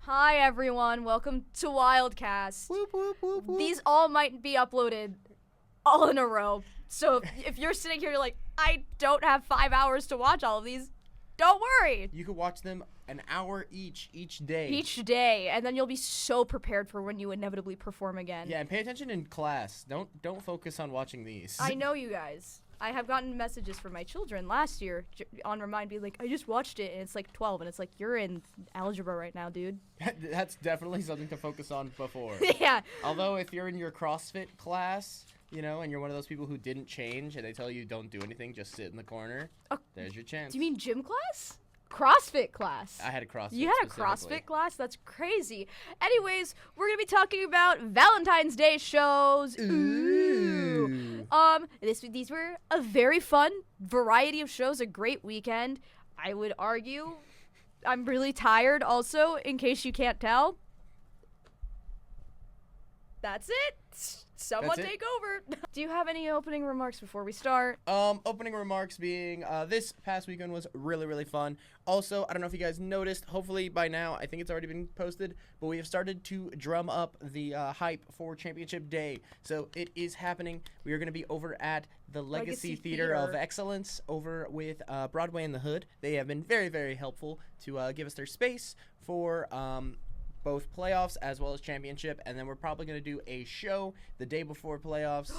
Hi everyone, welcome to Wildcast. Whoop, whoop, whoop, whoop. These all might be uploaded all in a row. So if you're sitting here, you're like, I don't have 5 hours to watch all of these, don't worry. You could watch them an hour each day. Each day, and then you'll be so prepared for when you inevitably perform again. Yeah, and pay attention in class. Don't focus on watching these. I know you guys. I have gotten messages from my children last year on Remind being like, I just watched it, and it's like 12, and it's like, you're in algebra right now, dude. That's definitely something to focus on before. Yeah. Although if you're in your CrossFit class, you know, and you're one of those people who didn't change, and they tell you don't do anything, just sit in the corner, there's your chance. Do you mean gym class? CrossFit class. I had a CrossFit. You had a CrossFit class? That's crazy. Anyways, we're going to be talking about Valentine's Day shows. Ooh. These were a very fun variety of shows, a great weekend. I would argue I'm really tired also, in case you can't tell. That's it. Someone take over. Do you have any opening remarks before we start? Opening remarks being, this past weekend was really, really fun. Also, I don't know if you guys noticed, hopefully by now, I think it's already been posted, but we have started to drum up the hype for Championship Day. So it is happening. We are going to be over at the Legacy Theater of Excellence over with Broadway in the Hood. They have been very, very helpful to give us their space for both playoffs as well as championship, and then we're probably going to do a show the day before playoffs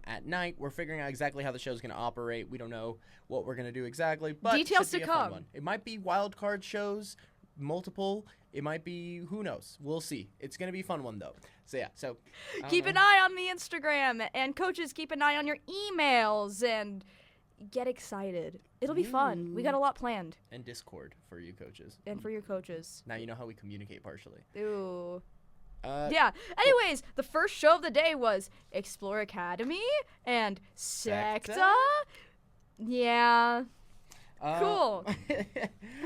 at night. We're figuring out exactly how the show is going to operate. We don't know what we're going to do exactly, but details to come. It might be wild card shows, multiple. It might be, who knows? We'll see. It's going to be a fun one, though. So, yeah. So keep an eye on the Instagram, and coaches, keep an eye on your emails, and get excited. It'll be fun. We got a lot planned. And Discord for you coaches. And for your coaches. Now you know how we communicate partially. Ooh. Yeah. Anyways, the first show of the day was Explore Academy and Secta. Yeah. Cool.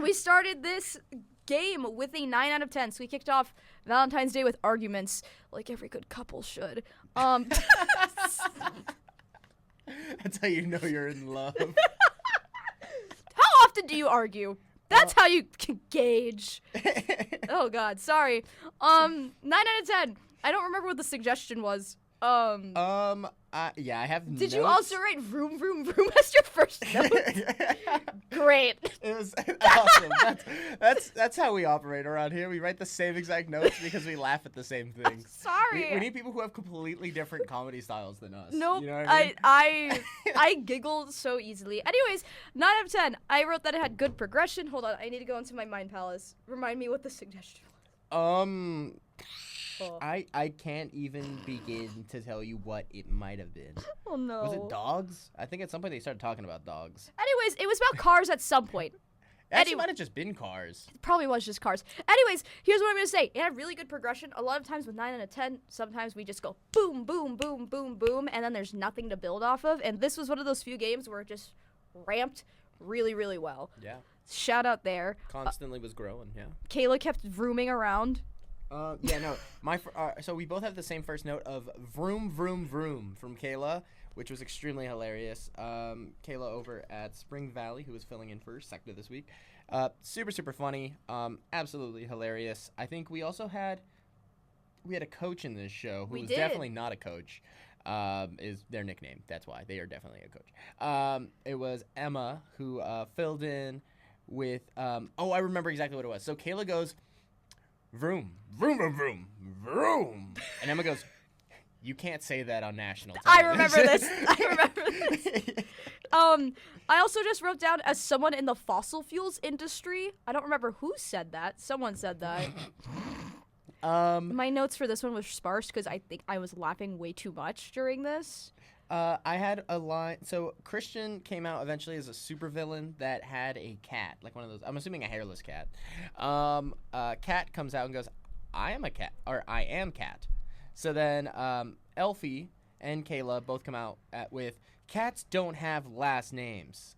We started this game with a 9 out of 10. So we kicked off Valentine's Day with arguments, like every good couple should. That's how you know you're in love. How often do you argue? That's how you can gauge. Oh, God. Sorry. 9 out of 10. I don't remember what the suggestion was. Yeah, I have Did notes. you also write vroom, vroom, vroom as your first note? Great. It was awesome. That's how we operate around here. We write the same exact notes because we laugh at the same things. Sorry. We need people who have completely different comedy styles than us. Nope. You know what I mean? I giggle so easily. Anyways, 9 out of 10. I wrote that it had good progression. Hold on. I need to go into my mind palace. Remind me what the suggestion was. I can't even begin to tell you what it might have been. Oh, no. Was it dogs? I think at some point they started talking about dogs. Anyways, it was about cars at some point. Actually, might have just been cars. It probably was just cars. Anyways, here's what I'm going to say. It had really good progression. A lot of times with 9 out of 10, sometimes we just go boom, boom, boom, boom, boom, and then there's nothing to build off of. And this was one of those few games where it just ramped really, really well. Yeah. Shout out there. Constantly was growing, yeah. Kayla kept vrooming around. Yeah, no. So we both have the same first note of vroom, vroom, vroom from Kayla, which was extremely hilarious. Kayla over at Spring Valley, who was filling in for Secta this week. Super, super funny. Absolutely hilarious. I think we also had a coach in this show who was definitely not a coach. Is their nickname. That's why. They are definitely a coach. It was Emma who filled in with, I remember exactly what it was. So Kayla goes, vroom, vroom, vroom, vroom, vroom. And Emma goes, you can't say that on national television. I remember this. I also just wrote down, as someone in the fossil fuels industry, I don't remember who said that. Someone said that. My notes for this one was sparse because I think I was laughing way too much during this. I had a line. So Christian came out eventually as a supervillain that had a cat, like one of those. I'm assuming a hairless cat. Cat comes out and goes, "I am a cat," or "I am cat." So then Elfie and Kayla both come out with, "Cats don't have last names."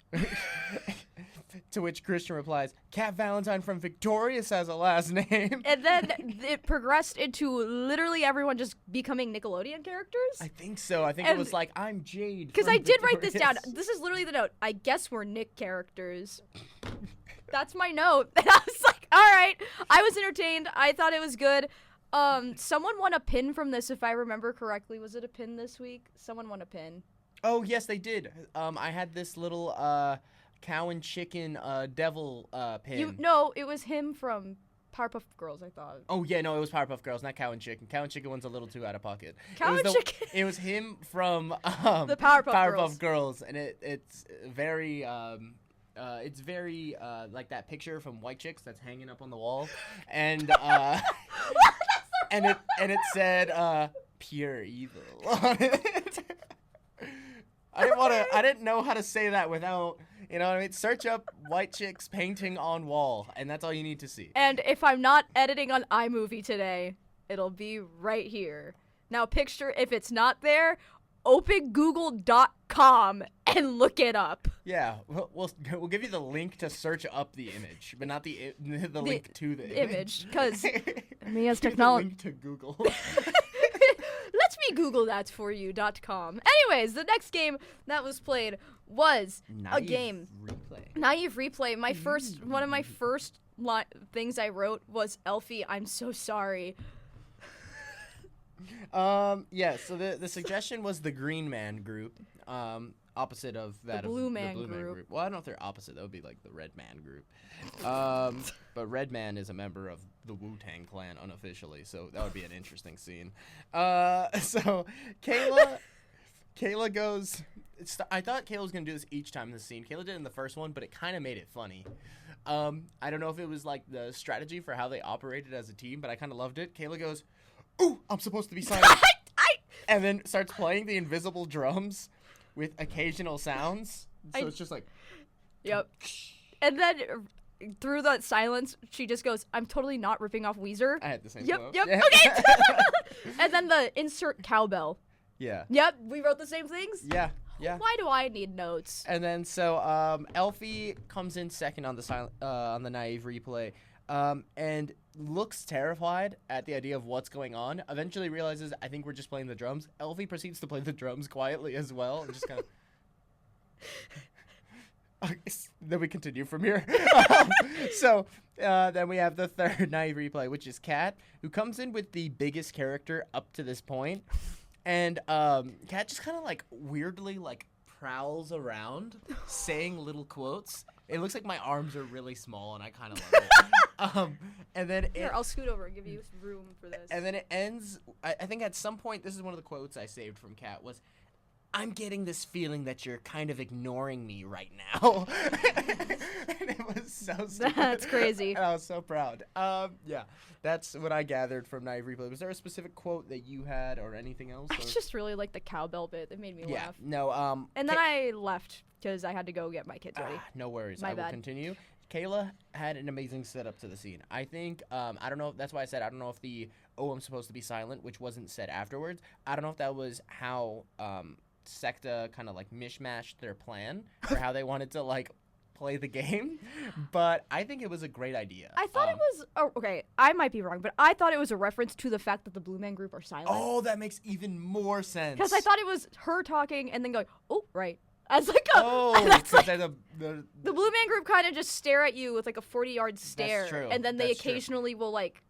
To which Christian replies, "Cat Valentine from Victorious has a last name." And then it progressed into literally everyone just becoming Nickelodeon characters. I think so. I think it was like, "I'm Jade." Because I did write this down. This is literally the note. I guess we're Nick characters. That's my note. And I was like, right. I was entertained. I thought it was good. Someone won a pin from this, if I remember correctly. Was it a pin this week? Someone won a pin. Oh, yes, they did. I had this little cow and chicken devil pin. No, it was him from Powerpuff Girls, I thought. Oh, yeah, no, it was Powerpuff Girls, not cow and chicken. Cow and chicken one's a little too out of pocket. Cow and chicken? It was him from the Powerpuff Girls, and it's very... it's very like that picture from White Chicks that's hanging up on the wall, and and it said pure evil on it. I didn't know how to say that without, you know what I mean? Search up White Chicks painting on wall, and that's all you need to see. And if I'm not editing on iMovie today, it'll be right here. Now picture if it's not there, open google.com and look it up. Yeah, we'll give you the link to search up the image, but not the link to the image. Because me as technology. Link to Google. Let's me Google that for you.com. Anyways, the next game that was played was a game. Naive Replay. One of my first things I wrote was, Elfie, I'm so sorry. Yeah, so the suggestion was the Green Man group, opposite of that the Blue of Man the Blue group. Man group. Well, I don't know if they're opposite. That would be like the Red Man group. But Red Man is a member of the Wu-Tang Clan unofficially, so that would be an interesting scene. So Kayla goes... I thought Kayla was going to do this each time in the scene. Kayla did it in the first one, but it kind of made it funny. I don't know if it was like the strategy for how they operated as a team, but I kind of loved it. Kayla goes, "Ooh, I'm supposed to be silent." And then starts playing the invisible drums with occasional sounds. So it's just like... Yep. And then through the silence, she just goes, "I'm totally not ripping off Weezer." I had the same Yep, quote. yep, Yeah. okay. And then the insert cowbell. Yeah. Yep, we wrote the same things? Yeah. Yeah. Why do I need notes? And then so Elfie comes in second on the Naive Replay, and looks terrified at the idea of what's going on. Eventually realizes, I think we're just playing the drums. Elfie proceeds to play the drums quietly as well, and just kind of. Then we continue from here. So then we have the third Naive Replay, which is Kat, who comes in with the biggest character up to this point. And Kat just kind of like weirdly like prowls around saying little quotes. It looks like my arms are really small, and I kind of love it. And then Here, I'll scoot over and give you room for this. And then it ends. I think at some point, this is one of the quotes I saved from Kat was, "I'm getting this feeling that you're kind of ignoring me right now." And it was so stupid. That's crazy. And I was so proud. Yeah, that's what I gathered from Naive Replay. Was there a specific quote that you had or anything else? I just really like the cowbell bit. It made me laugh. No. And then I left because I had to go get my kids ready. No worries. My I will bad. continue. Kayla had an amazing setup to the scene. I think, I don't know, that's why I said I don't know if I'm supposed to be silent, which wasn't said afterwards. I don't know if that was how Secta kind of like mishmashed their plan for how they wanted to like play the game, but I think it was a great idea. I thought it was okay. I might be wrong, but I thought it was a reference to the fact that the Blue Man Group are silent. Oh, that makes even more sense. Because I thought it was her talking and then going, "Oh, right." As like a, that's like, the Blue Man Group kind of just stare at you with like a 40-yard stare, That's true. and then they That's true. occasionally will like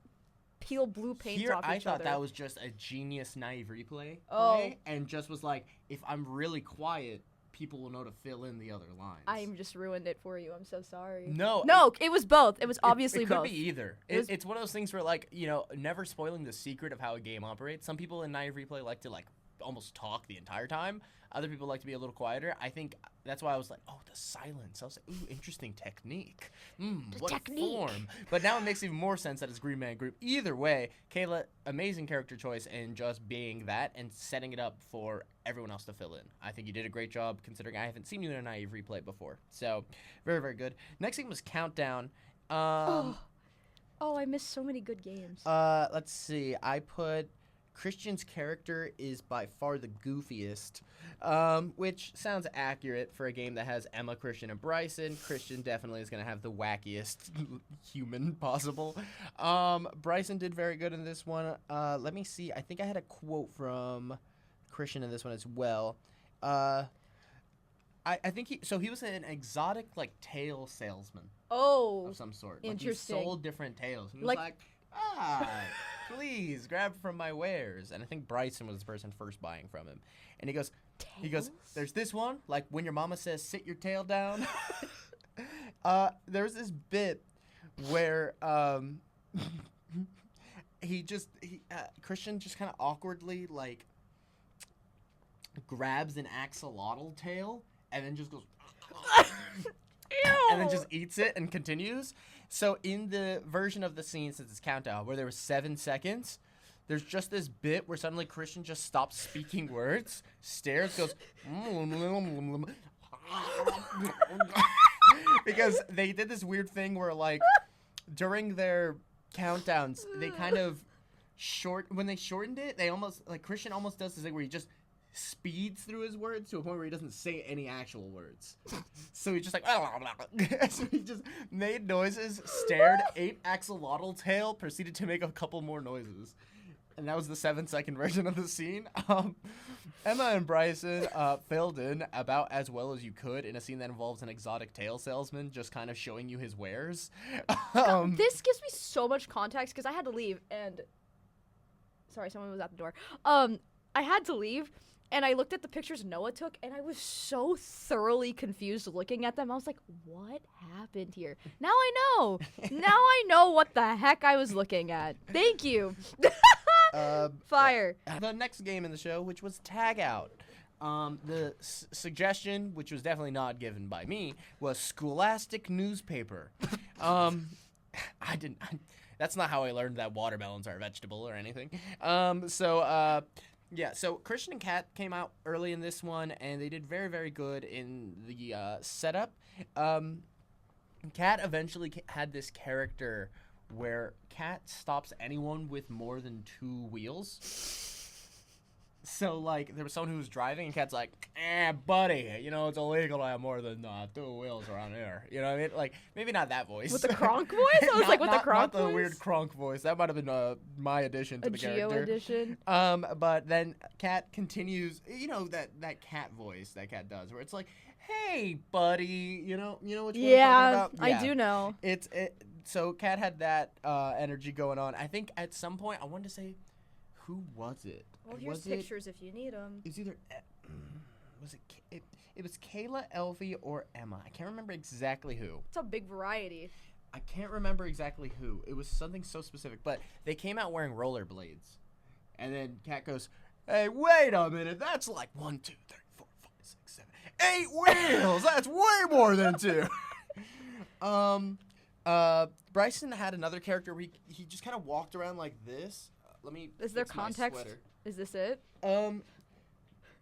peel blue paint Here, off I each thought other. that was just a genius Naive Replay Oh. and just was like, if I'm really quiet, people will know to fill in the other lines. I just ruined it for you. I'm so sorry. No, it was both. It was obviously it could both. be either. It's one of those things where, like, you know, never spoiling the secret of how a game operates. Some people in Naive Replay like to, like, almost talk the entire time. Other people like to be a little quieter. I think that's why I was like, oh, the silence. I was like, ooh, interesting technique. What technique. form? But now it makes even more sense that it's Green Man Group. Either way, Kayla, amazing character choice and just being that and setting it up for everyone else to fill in. I think you did a great job considering I haven't seen you in a Naive Replay before. So, very, very good. Next thing was Countdown. Oh, I missed so many good games. Let's see. I put Christian's character is by far the goofiest, which sounds accurate for a game that has Emma, Christian, and Bryson. Christian definitely is going to have the wackiest human possible. Bryson did very good in this one. Let me see. I think I had a quote from Christian in this one as well. I think he was an exotic like tail salesman of some sort. Interesting. Like, he sold different tails. He was like, please grab from my wares. And I think Bryson was the person first buying from him. And he goes, there's this one, like when your mama says sit your tail down. There's this bit where Christian just kind of awkwardly like grabs an axolotl tail and then just goes and then just eats it and continues. So in the version of the scene, since it's countdown, where there was 7 seconds, there's just this bit where suddenly Christian just stops speaking words, stares, goes because they did this weird thing where like during their countdowns, they kind of when they shortened it, they almost like Christian almost does this thing where he just speeds through his words to a point where he doesn't say any actual words. So he's just like so he just made noises, stared, ate axolotl tail, proceeded to make a couple more noises. And that was the 7-second version of the scene. Emma and Bryson filled in about as well as you could in a scene that involves an exotic tail salesman just kind of showing you his wares. This gives me so much context because I had to leave and... Sorry, someone was at the door. I had to leave, and I looked at the pictures Noah took, and I was so thoroughly confused looking at them. I was like, what happened here? Now I know. Now I know what the heck I was looking at. Thank you. Fire. The next game in the show, which was Tag Out. The suggestion, which was definitely not given by me, was Scholastic Newspaper. That's not how I learned that watermelons are a vegetable or anything. So Christian and Kat came out early in this one, and they did very, very good in the setup. Kat eventually had this character where Kat stops anyone with more than 2 wheels. So, like, there was someone who was driving, and Kat's like, buddy, you know, it's illegal to have more than 2 wheels around here. You know what I mean? Like, maybe not that voice. With the Kronk voice? I was like, with the Kronk voice? Not the weird Kronk voice. That might have been my addition to the character. Geo addition. But then Kat continues, you know, that Kat voice that Kat does, where it's like, hey, buddy, you know what you're talking about? I do know. So Kat had that energy going on. I think at some point, I wanted to say, who was it? Well, here's pictures if you need them. It was either, it was Kayla, Elvie, or Emma. I can't remember exactly who. It's a big variety. I can't remember exactly who. It was something so specific, but they came out wearing rollerblades. And then Kat goes, hey, wait a minute. That's like 1, 2, 3, 4, 5, 6, 7, 8 wheels. That's way more than 2. Bryson had another character where he just kind of walked around like this. Is there context? Is this it? No.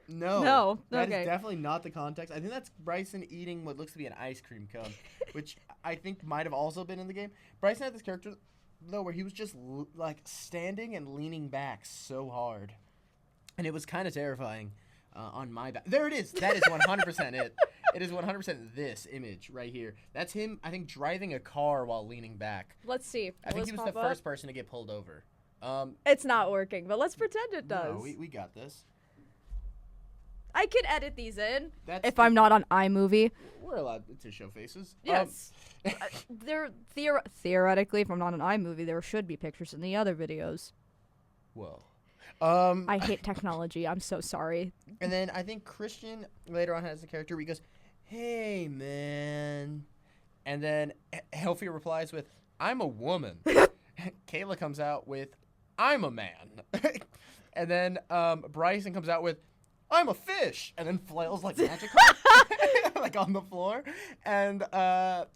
No. That okay. is definitely not the context. I think that's Bryson eating what looks to be an ice cream cone, which I think might have also been in the game. Bryson had this character, though, where he was just like standing and leaning back so hard. And it was kind of terrifying on my back. There it is. That is 100% it. It is 100% this image right here. That's him, I think, driving a car while leaning back. Let's see. I think he was the first person to get pulled over. It's not working, but let's pretend it does. No, we got this. I can edit these in if I'm not on iMovie. We're allowed to show faces. Yes. Theoretically, if I'm not on iMovie, there should be pictures in the other videos. Whoa. I hate technology. I'm so sorry. And then I think Christian later on has a character where he goes, hey, man. And then Helfie replies with, I'm a woman. Kayla comes out with, I'm a man. And then Bryson comes out with, I'm a fish. And then flails like magic like on the floor. And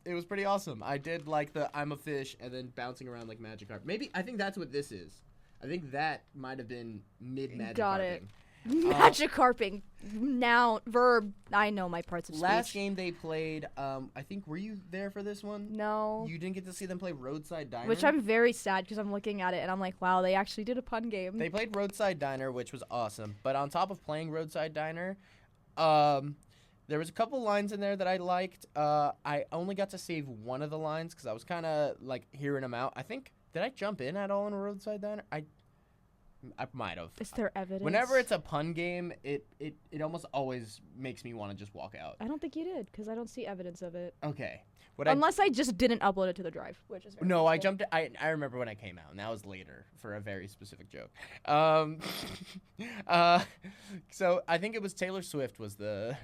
it was pretty awesome. I did like the I'm a fish and then bouncing around like Magikarp. Maybe, I think that's what this is. I think that might have been mid-Magikarping. Got it. Magikarping. Noun. Verb. I know my parts of speech. Last game they played, I think, were you there for this one? No. You didn't get to see them play Roadside Diner? Which I'm very sad because I'm looking at it and I'm like, wow, they actually did a pun game. They played Roadside Diner, which was awesome. But on top of playing Roadside Diner, there was a couple lines in there that I liked. I only got to save one of the lines because I was kind of, like, hearing them out. I think, did I jump in at all in a Roadside Diner? I might have. Is there evidence? Whenever it's a pun game, it almost always makes me want to just walk out. I don't think you did, because I don't see evidence of it. Okay. Unless I just didn't upload it to the drive, which is very No, I possible. jumped. I remember when I came out, and that was later for a very specific joke. So I think it was Taylor Swift was the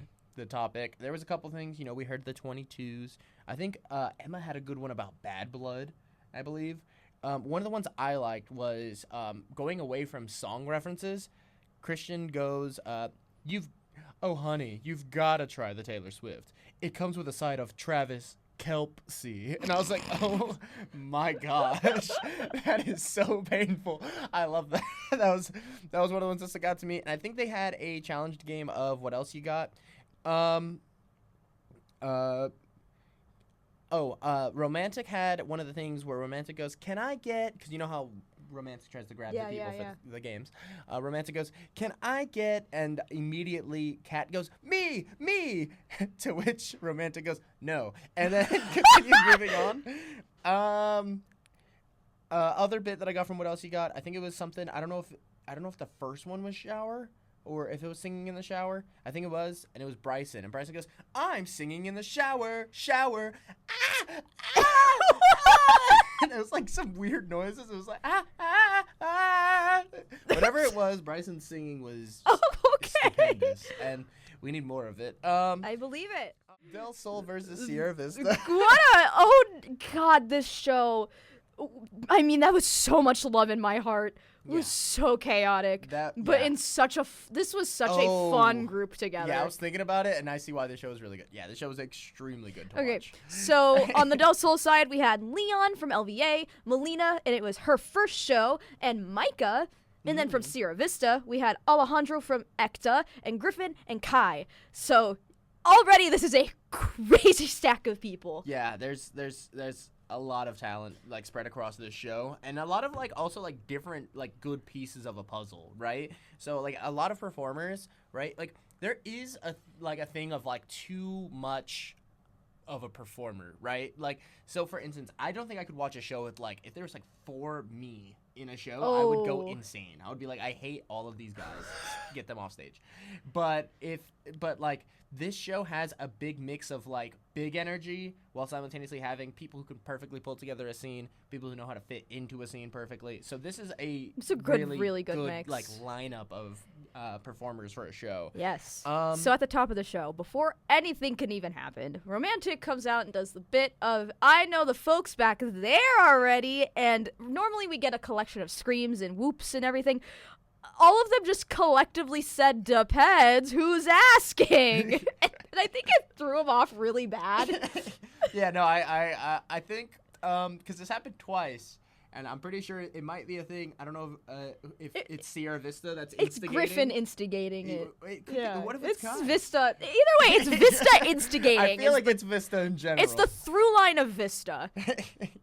topic. There was a couple things. We heard the 22s. I think Emma had a good one about Bad Blood, I believe. One of the ones I liked was going away from song references. Christian goes, oh honey, you've got to try the Taylor Swift. It comes with a side of Travis Kelce. And I was like, oh my gosh, that is so painful. I love that. that was one of the ones that stuck out to me. And I think they had a challenged game of What Else You Got. Romantic had one of the things where Romantic goes, can I get, because you know how Romantic tries to grab the people for the games. Romantic goes, can I get, and immediately Kat goes, me, to which Romantic goes, no, and then continues moving on. Other bit that I got from What Else You Got, I think it was something, I don't know if the first one was shower, or if it was singing in the shower. I think it was, and it was Bryson. And Bryson goes, I'm singing in the shower. And it was like some weird noises. It was like, Whatever it was, Bryson's singing was stupendous. And we need more of it. I believe it. Del Sol versus Sierra Vista. God, this show. I mean, that was so much love in my heart. It was so chaotic, in such a this was such a fun group together. Yeah, I was thinking about it, and I see why the show is really good. Yeah, the show was extremely good to watch. So on the Del Sol side, we had Leon from LVA, Melina, and it was her first show, and Micah. And then from Sierra Vista, we had Alejandro from Ecta, and Griffin and Kai. So already this is a crazy stack of people. Yeah, there's a lot of talent like spread across this show, and a lot of also different good pieces of a puzzle, right? So a lot of performers, right? There is a thing of too much of a performer, right? So for instance, I don't think I could watch a show with if there was 4 me in a show, I would go insane. I would be I hate all of these guys. Get them off stage. But this show has a big mix of big energy while simultaneously having people who can perfectly pull together a scene, people who know how to fit into a scene perfectly. So this is it's a really good mix. Lineup of performers for a show. Yes. So at the top of the show, before anything can even happen, Romantic comes out and does the bit of, I know the folks back there already, and normally we get a collection of screams and whoops and everything. All of them just collectively said, depends who's asking. And I think it threw him off really bad. Yeah, no, I think, because this happened twice, and I'm pretty sure it might be a thing. I don't know if it's Sierra Vista that's instigating. It's Griffin instigating it. What if it's Kai? Vista. Either way, it's Vista instigating. I feel it's Vista in general. It's the through line of Vista.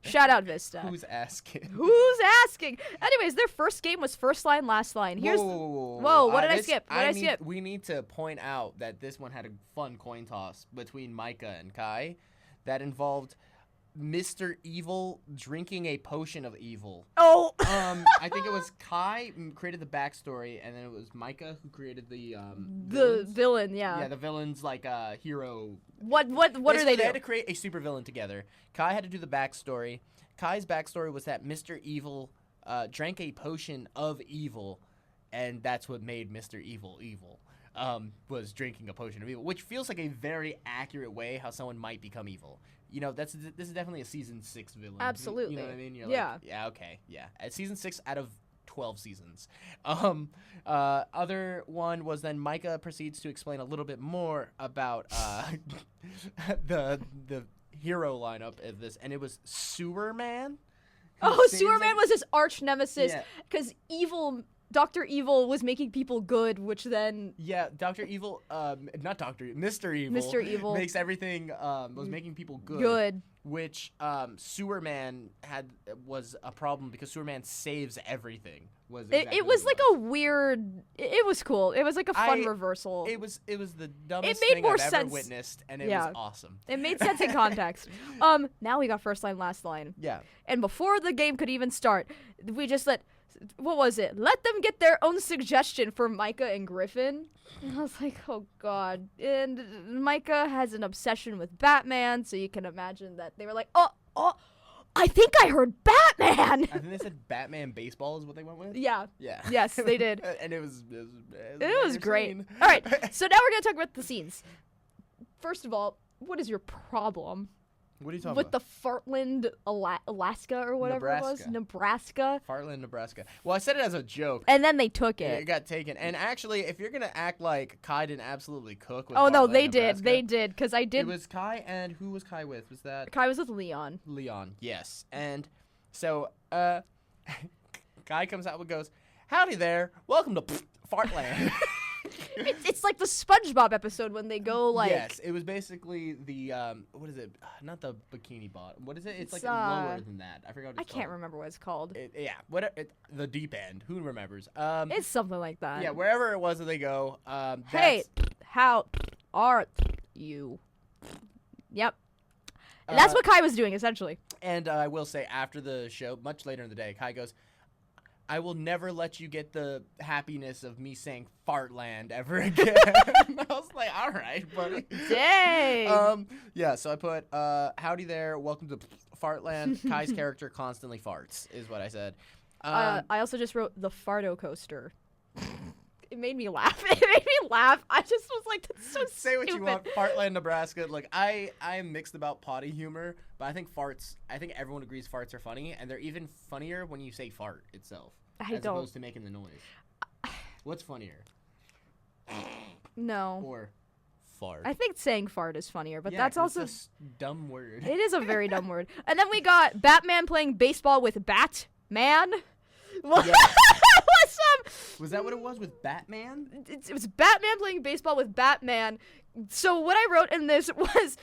Shout out Vista. Who's asking? Who's asking? Anyways, their first game was first line, last line. Here's Whoa, what did I skip? What did I skip? We need to point out that this one had a fun coin toss between Micah and Kai that involved Mr. Evil drinking a potion of evil. Oh. I think it was Kai created the backstory, and then it was Micah who created the villain. Yeah. Yeah, the villain's hero. What are they? They had to create a supervillain together. Kai had to do the backstory. Kai's backstory was that Mr. Evil drank a potion of evil, and that's what made Mr. Evil evil. Was drinking a potion of evil, which feels like a very accurate way how someone might become evil. This is definitely a season 6 villain. Absolutely. You know what I mean? You're okay, yeah. At season 6 out of 12 seasons. Other one was then Micah proceeds to explain a little bit more about the hero lineup of this, and it was Sewer Man. Sewer Man was his arch nemesis because Dr. Evil was making people good, which then... Yeah, Mr. Evil Mr. Evil makes everything, was making people good. Good. Which, Sewer Man was a problem because Sewer Man saves everything. It was a weird... It was cool. It was a fun reversal. It was the dumbest thing I've ever witnessed, and it was awesome. It made sense in context. Now we got first line, last line. Yeah. And before the game could even start, we just let what was it? Let them get their own suggestion for Micah and Griffin. And I was like, oh god. And Micah has an obsession with Batman, so you can imagine that they were like, oh, I think I heard Batman. I think they said Batman baseball is what they went with. Yeah. Yeah. Yes, they did. And it was great. All right, so now we're gonna talk about the scenes. First of all, what is your problem? What are you talking with about? the Fartland, Alaska or whatever it was? Nebraska. Fartland, Nebraska. Well, I said it as a joke. And then they took it. It got taken. And actually, if you're going to act like Kai didn't absolutely cook with Oh, no, Fartland, they Nebraska, did. They did, because I did. It was Kai, and who was Kai with? Was that? Kai was with Leon. Leon, yes. And so, Kai comes out and goes, howdy there. Welcome to Fartland. It's like the SpongeBob episode when they go like. Yes, it was basically the what is it? Not the bikini bottom. What is it? It's like lower than that. I forgot what it's called. I can't remember what it's called. The deep end. Who remembers? It's something like that. Yeah, wherever it was that they go. Hey, how are you? Yep. And that's what Kai was doing essentially. And I will say, after the show, much later in the day, Kai goes, I will never let you get the happiness of me saying Fartland ever again. I was like, all right, buddy. Dang. Yeah, so I put, howdy there, welcome to Fartland. Kai's character constantly farts, is what I said. I also just wrote the Farto coaster. It made me laugh. It made me laugh. I just was like, that's so Say stupid. what you want, Fartland, Nebraska. Like, I am mixed about potty humor, but I think everyone agrees farts are funny, and they're even funnier when you say fart itself. As opposed to making the noise. What's funnier? No. Or fart. I think saying fart is funnier, but that's also it's a dumb word. It is a very dumb word. And then we got Batman playing baseball with Batman. Yeah. What's up? Was that what it was with Batman? It was Batman playing baseball with Batman. So what I wrote in this was,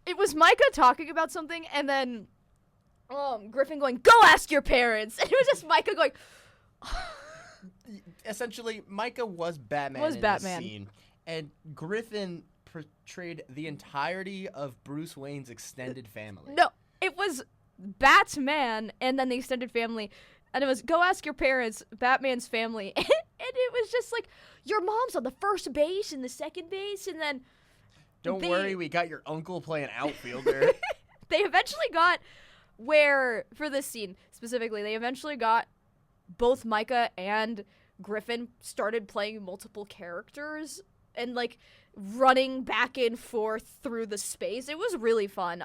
it was Micah talking about something, and then Griffin going, "Go ask your parents." And it was just Micah going. Essentially, Micah was Batman in this scene, and Griffin portrayed the entirety of Bruce Wayne's extended family. No, it was Batman and then the extended family, and it was "Go ask your parents," Batman's family, and it was just like, your mom's on the first base and the second base, and then don't worry, we got your uncle playing outfielder. They eventually got where, for this scene specifically, they eventually got both Micah and Griffin started playing multiple characters and like running back and forth through the space. It was really fun.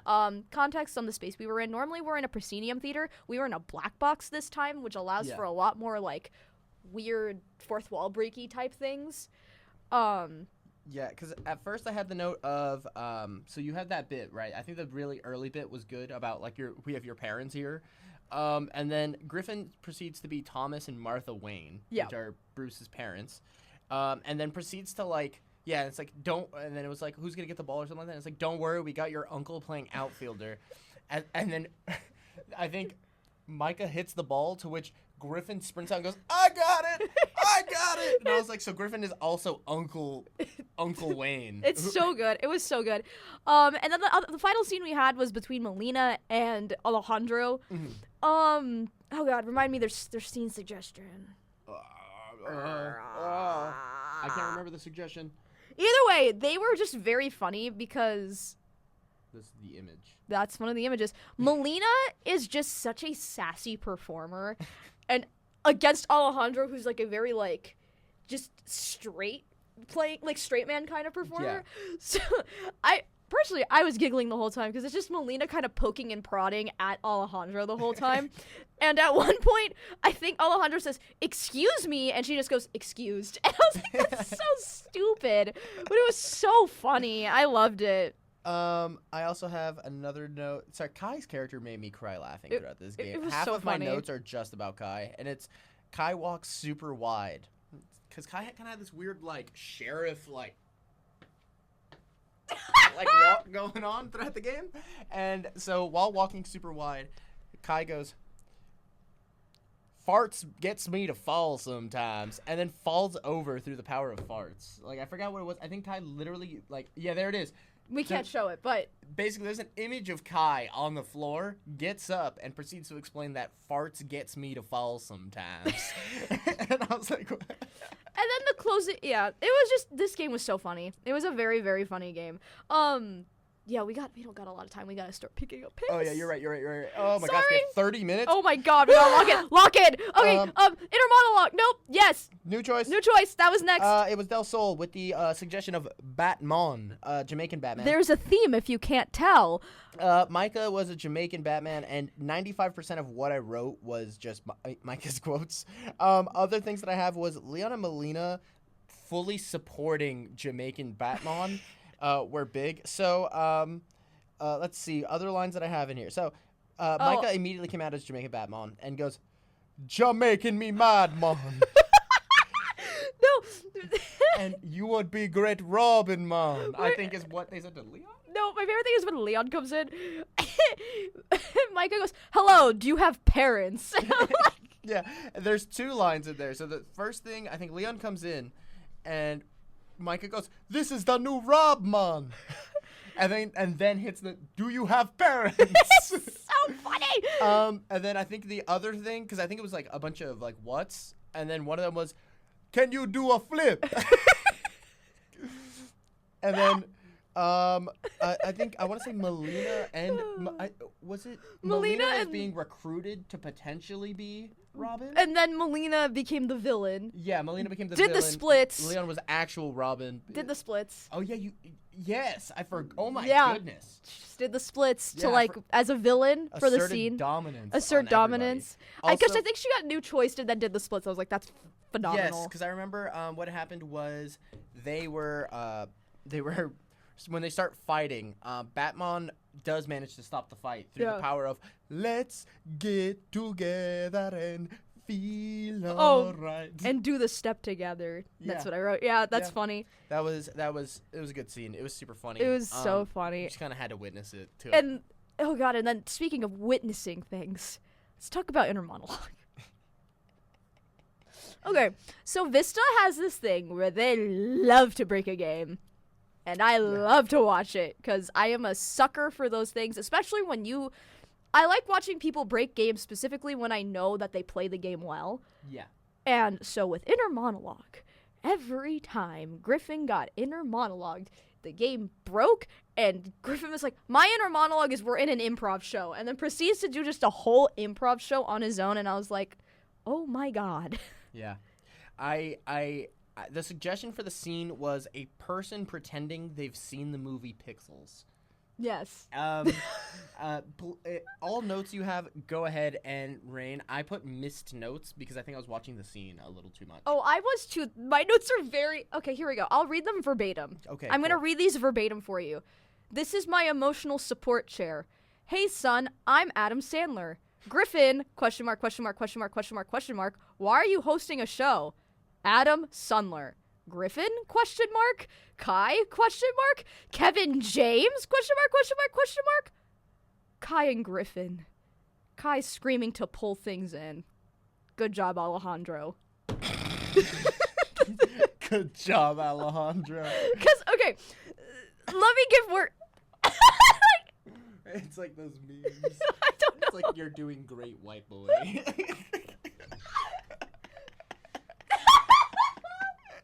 Context on the space we were in. Normally we're in a proscenium theater. We were in a black box this time, which allows for a lot more like weird fourth wall breaky type things. Yeah, because at first I had the note of, so you had that bit, right? I think the really early bit was good about, like, we have your parents here. And then Griffin proceeds to be Thomas and Martha Wayne, which are Bruce's parents. And then proceeds to, like, it's like, and then it was like, who's going to get the ball or something like that? And it's like, don't worry, we got your uncle playing outfielder. And then I think Micah hits the ball, to which Griffin sprints out and goes, I got it! I got it! And I was like, so Griffin is also Uncle Wayne. It's so good. It was so good. And then the final scene we had was between Melina and Alejandro. Mm-hmm. Oh god, remind me, there's scene suggestion. I can't remember the suggestion. Either way, they were just very funny because... This is the image. That's one of the images. Melina is just such a sassy performer. And against Alejandro, who's like a very like just straight man kind of performer. Yeah. So I was giggling the whole time because it's just Melina kind of poking and prodding at Alejandro the whole time. And at one point, I think Alejandro says, "Excuse me," and she just goes, "Excused." And I was like, that's so stupid. But it was so funny. I loved it. I also have another note. Sorry, Kai's character made me cry laughing throughout this game. It was Half so of funny. my notes are just about Kai, and it's Kai walks super wide. Because Kai kind of had this weird, like, sheriff, like walk going on throughout the game. And so while walking super wide, Kai goes, "Farts gets me to fall sometimes," and then falls over through the power of farts. Like, I forgot what it was. I think Kai literally, like, yeah, there it is. We can't show it, but basically there's an image of Kai on the floor, gets up, and proceeds to explain that farts gets me to fall sometimes. And I was like, what? And then the closing, yeah, it was just, this game was so funny. It was a very, very funny game. Yeah, we don't got a lot of time. We gotta start picking up picks. Oh yeah, you're right. Oh my gosh, we have 30 minutes. Oh my god, we gotta lock in. Okay, inner monologue. Nope. Yes. New choice. That was next. It was Del Sol with the suggestion of Batman, Jamaican Batman. There's a theme if you can't tell. Micah was a Jamaican Batman, and 95% of what I wrote was just Micah's quotes. Other things that I have was Leon and Melina fully supporting Jamaican Batman. Were big. So, let's see. Other lines that I have in here. So, Micah immediately came out as Jamaican Batman and goes, Jamaican me mad, man. No. And you would be great Robin, man. I think is what they said to Leon. No, my favorite thing is when Leon comes in. Micah goes, hello, do you have parents? Yeah, there's 2 lines in there. So the first thing, I think Leon comes in and Micah goes, this is the new Rob, man. and then hits the, do you have parents? It's so funny. And then I think the other thing, because I think it was like a bunch of like what's, and then one of them was, can you do a flip? And then I think I want to say Melina and was it Melina is being recruited to potentially be Robin? And then Melina became the villain. Yeah, Melina became the villain. Did the splits. Leon was actual Robin. Did the splits. Oh yeah, yes, I forgot. Oh my goodness. Just did the splits to as a villain for the scene. Assert dominance. Because I think she got new choice and then did the splits. I was like, that's phenomenal. Yes, because I remember what happened was they were when they start fighting, Batman does manage to stop the fight through the power of let's get together and feel alright. And do the step together. That's what I wrote. Yeah, that's funny. It was a good scene. It was super funny. It was so funny. You just kind of had to witness it too. And oh god, and then speaking of witnessing things, let's talk about inner monologue. Okay, so Vista has this thing where they love to break a game. And I love to watch it because I am a sucker for those things, especially when I like watching people break games specifically when I know that they play the game well. Yeah. And so with inner monologue, every time Griffin got inner monologued, the game broke and Griffin was like, my inner monologue is we're in an improv show, and then proceeds to do just a whole improv show on his own. And I was like, oh my god. Yeah. The suggestion for the scene was a person pretending they've seen the movie Pixels. Yes. All notes you have, go ahead and Rain. I put missed notes because I think I was watching the scene a little too much. Oh, I was too. My notes are very... Okay, here we go. I'll read them verbatim. Okay, I'm going to read these verbatim for you. This is my emotional support chair. Hey, son, I'm Adam Sandler. Griffin, question mark, question mark, question mark, question mark, question mark. Why are you hosting a show? Adam Sandler. Griffin, question mark. Kai, question mark. Kevin James, question mark, question mark, question mark. Kai and Griffin. Kai screaming to pull things in. Good job, Alejandro. Good job, Alejandro. Because, okay, let me give work. It's like those memes. I don't know. It's like you're doing great, white boy.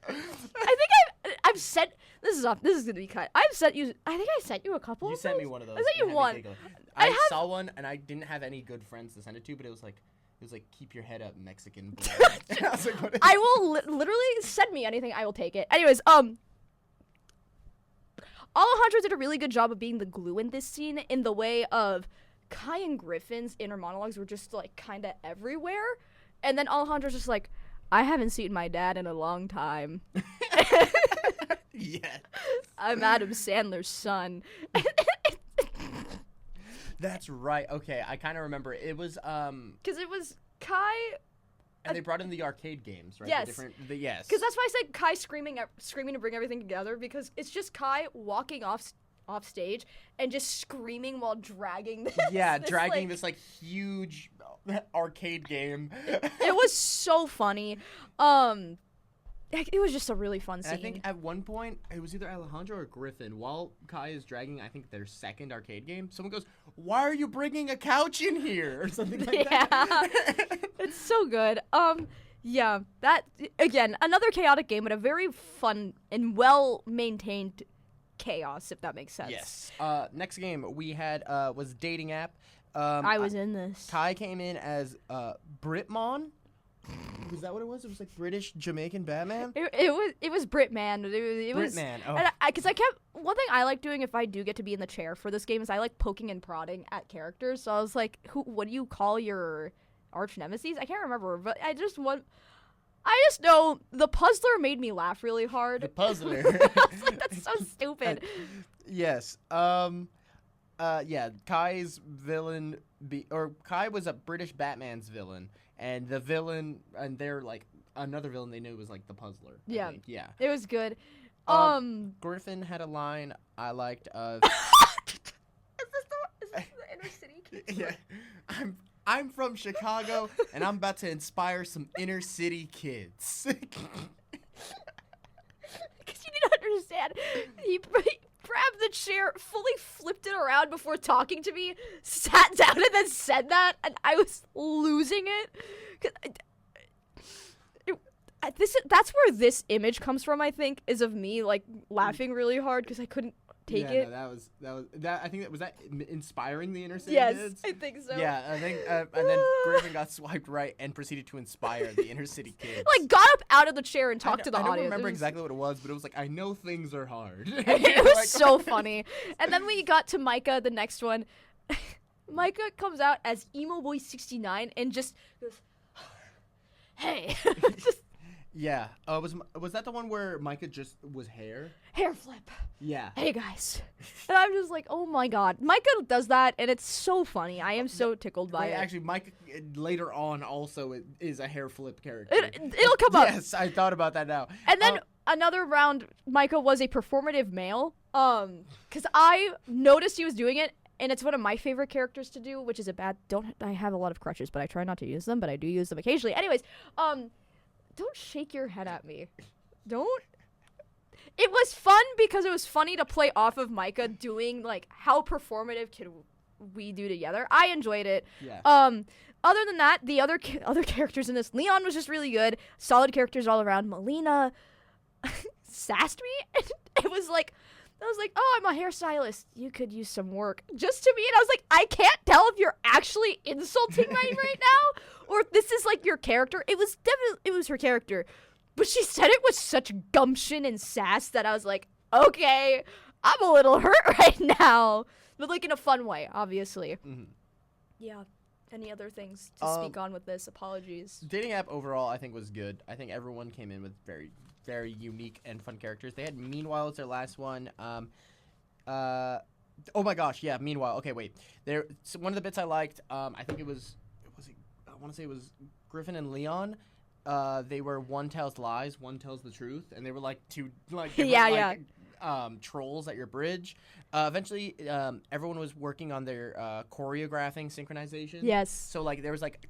I think I've sent. This is gonna be cut. I think I sent you a couple. You of sent those. me one of those. I sent you one. I saw one and I didn't have any good friends to send it to, but it was like keep your head up, Mexican boy. I was like, what is I will literally send me anything. I will take it. Anyways, Alejandro did a really good job of being the glue in this scene in the way of Kai and Griffin's inner monologues were just like kind of everywhere, and then Alejandro's just like, I haven't seen my dad in a long time. Yes. I'm Adam Sandler's son. That's right. Okay, I kind of remember. It was because it was Kai. And they brought in the arcade games, right? Yes. Yes. Because that's why I said Kai screaming to bring everything together, because it's just Kai walking off stage and just screaming while dragging this. Yeah, dragging this like huge arcade game. It was so funny. it was just a really fun scene. I think at one point, it was either Alejandro or Griffin, while Kai is dragging, I think, their second arcade game, someone goes, "Why are you bringing a couch in here?" or something like that. It's so good. Yeah, that, again, another chaotic game, but a very fun and well-maintained chaos, if that makes sense. Yes. Next game we had was Dating App. I was in this. Kai came in as Britmon. Was that what it was? It was like British Jamaican Batman? It was Britman. It was Britman. Oh. Because I kept, one thing I like doing if I do get to be in the chair for this game is I like poking and prodding at characters. So I was like, what do you call your arch nemesis? I can't remember, but I just know the puzzler made me laugh really hard. The puzzler. I was like, that's so stupid. Yes. Yeah, Kai's villain Kai was a British Batman's villain, and the villain, and they're like another villain they knew was like the puzzler. Yeah. I think. Yeah. It was good. Griffin had a line I liked of Is this the inner city kids? Yeah. I'm from Chicago, and I'm about to inspire some inner city kids. Because you need to understand, he grabbed the chair, fully flipped it around before talking to me, sat down, and then said that, and I was losing it. That's where this image comes from, I think, is of me, like, laughing really hard because I couldn't take it. No, that. I think was that inspiring the inner city yes, kids? I think so. Yeah, I think, and then Griffin got swiped right and proceeded to inspire the inner city kids. Like, got up out of the chair and talked to the I audience. don't remember exactly what it was, but it was like, I know things are hard. It was so funny. And then we got to Micah, the next one. Micah comes out as Emo Boy 69 and just goes, hey. Yeah. Was that the one where Micah just was hair? Hair flip. Yeah. Hey, guys. And I'm just like, oh, my God. Micah does that, and it's so funny. I am so tickled by it. Actually, Micah later on also is a hair flip character. It'll come up. Yes, I thought about that now. And then another round, Micah was a performative male. Because I noticed he was doing it, and it's one of my favorite characters to do, which is I have a lot of crutches, but I try not to use them, but I do use them occasionally. Anyways, don't shake your head at me. Don't. It was fun because it was funny to play off of Micah doing, like, how performative can we do together. I enjoyed it. Yeah. Other than that, the other characters in this, Leon was just really good. Solid characters all around. Melina sassed me. And I was like, oh, I'm a hairstylist. You could use some work. Just to me. And I was like, I can't tell if you're actually insulting me right now or if this is like your character. It was her character. But she said it with such gumption and sass that I was like, okay, I'm a little hurt right now. But like in a fun way, obviously. Mm-hmm. Yeah. Any other things to speak on with this? Apologies. Dating App overall, I think, was good. I think everyone came in with very, very unique and fun characters. They had Meanwhile as their last one. Oh my gosh, yeah, Meanwhile. Okay, wait. So one of the bits I liked, I think it was I want to say it was Griffin and Leon. They were one tells lies, one tells the truth, and they were like two trolls at your bridge. Eventually, everyone was working on their choreographing synchronization. Yes. So like there was like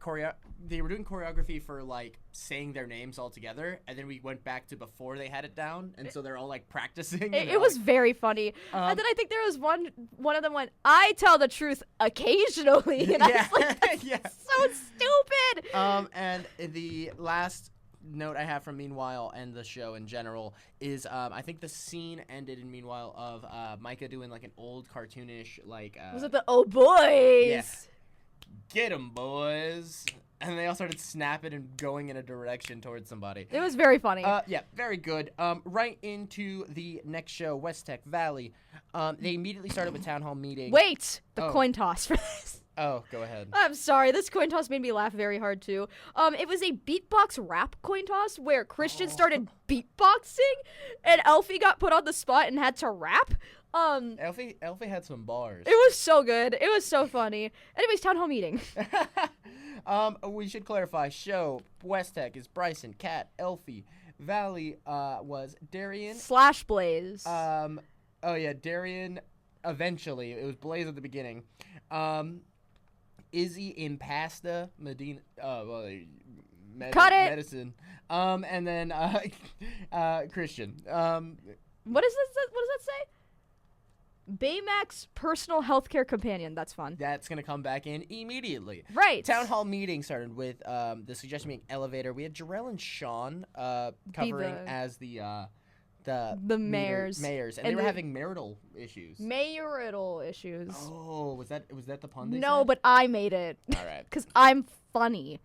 they were doing choreography for like saying their names all together, and then we went back to before they had it down, and so they're all like practicing. It was very funny. And then I think there was one of them went, I tell the truth occasionally, and I was like, that's so stupid. And the last note I have from Meanwhile and the show in general is I think the scene ended in Meanwhile of Micah doing like an old cartoonish like was it the oh boys? Yeah. Get 'em boys. And they all started snapping and going in a direction towards somebody. It was very funny. Yeah, very good. Right into the next show, West Tech Valley. They immediately started with town hall meeting. Wait, the coin toss for this. Oh, go ahead. I'm sorry. This coin toss made me laugh very hard, too. It was a beatbox rap coin toss where Christian started beatboxing and Elfie got put on the spot and had to rap. Elfie had some bars. It was so good. It was so funny. Anyways, town hall meeting. We should clarify. Show West Tech is Bryson, Kat, Elfie. Valley was Darian / Blaze. Oh yeah, Darian. Eventually, it was Blaze at the beginning. Izzy, Impasta, Medina. Cut it. Medicine. And then Christian. What does that say? Baymax personal healthcare companion. That's fun. That's going to come back in immediately. Right. Town hall meeting started with the suggestion being elevator. We had Jarrell and Sean covering as the mayors. And they were having marital issues. Marital issues. Oh, was that the pun they No, said? but I made it. All right. Because I'm funny.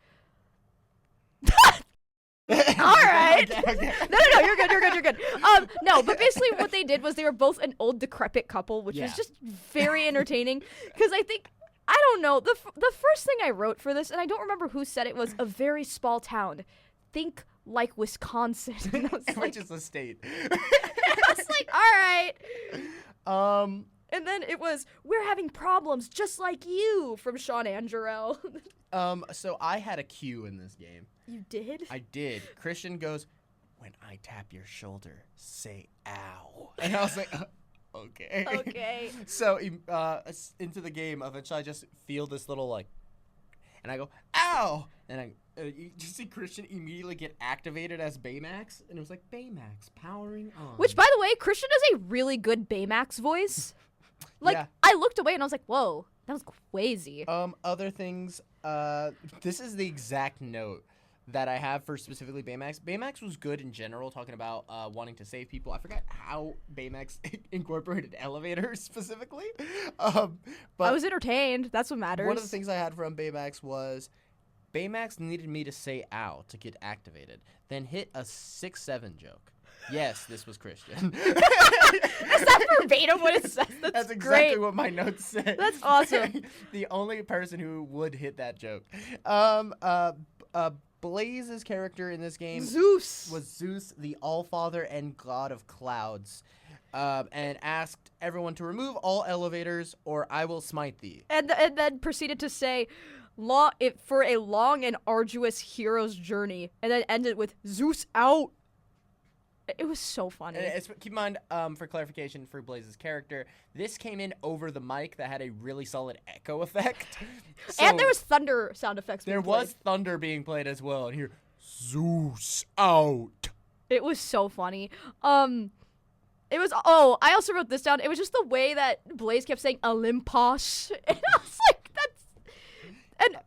All right. Okay. No, you're good. No, but basically what they did was they were both an old decrepit couple, which was just very entertaining. Because I don't know, the first thing I wrote for this, and I don't remember who said it, was a very small town. Think like Wisconsin. And I was Which is a state. I was like, all right. And then it was, we're having problems just like you, from Sean and Jarrell. So I had a cue in this game. You did? I did. Christian goes, when I tap your shoulder, say ow. And I was like, okay. Okay. So into the game, eventually I just feel this little and I go, ow! And you just see Christian immediately get activated as Baymax, and it was like, Baymax, powering on. Which, by the way, Christian does a really good Baymax voice. I looked away and I was like, whoa, that was crazy. Other things, this is the exact note that I have for specifically Baymax. Baymax was good in general, talking about wanting to save people. I forgot how Baymax incorporated elevators specifically. But I was entertained. That's what matters. One of the things I had from Baymax was Baymax needed me to say ow to get activated, then hit a 6-7 joke. Yes, this was Christian. That's not verbatim what it says. That's exactly great. what my notes say. That's awesome. The only person who would hit that joke. Blaze's character in this game was Zeus, the Allfather and God of Clouds, and asked everyone to remove all elevators or I will smite thee. And then proceeded to say, for a long and arduous hero's journey, and then ended with Zeus out. It was so funny. Keep in mind, for clarification for Blaze's character, this came in over the mic that had a really solid echo effect. So and there was thunder sound effects being There played. was thunder being played as well, and here, Zeus out. It was so funny. It was, I also wrote this down. It was just the way that Blaze kept saying Olympos. And I was like, and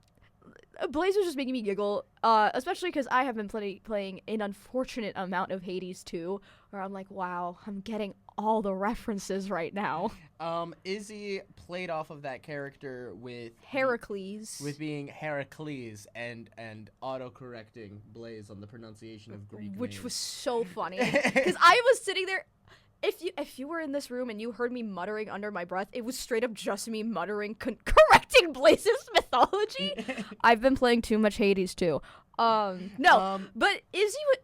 Blaze was just making me giggle, especially because I have been playing an unfortunate amount of Hades 2, where I'm like, wow, I'm getting all the references right now. Izzy played off of that character with Heracles. With being Heracles and auto-correcting Blaze on the pronunciation of Greek Which names. was so funny. Because I was sitting there, if you were in this room and you heard me muttering under my breath, it was straight up just me muttering, correcting Blaze's mythology. I've been playing too much Hades too. But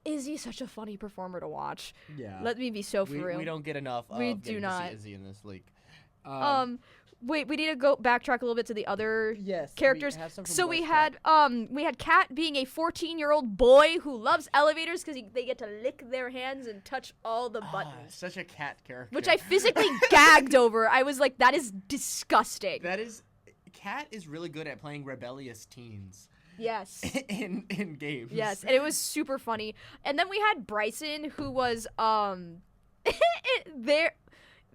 Izzy's such a funny performer to watch. Yeah. Let me be so for real. We don't get enough We of do getting not. to see Izzy in this league. Wait, we need to go backtrack a little bit to the other characters. We had Kat being a 14-year-old boy who loves elevators because they get to lick their hands and touch all the buttons. Such a Kat character. Which I physically gagged over. I was like, that is disgusting. Kat is really good at playing rebellious teens. Yes. in games. Yes, and it was super funny. And then we had Bryson, who was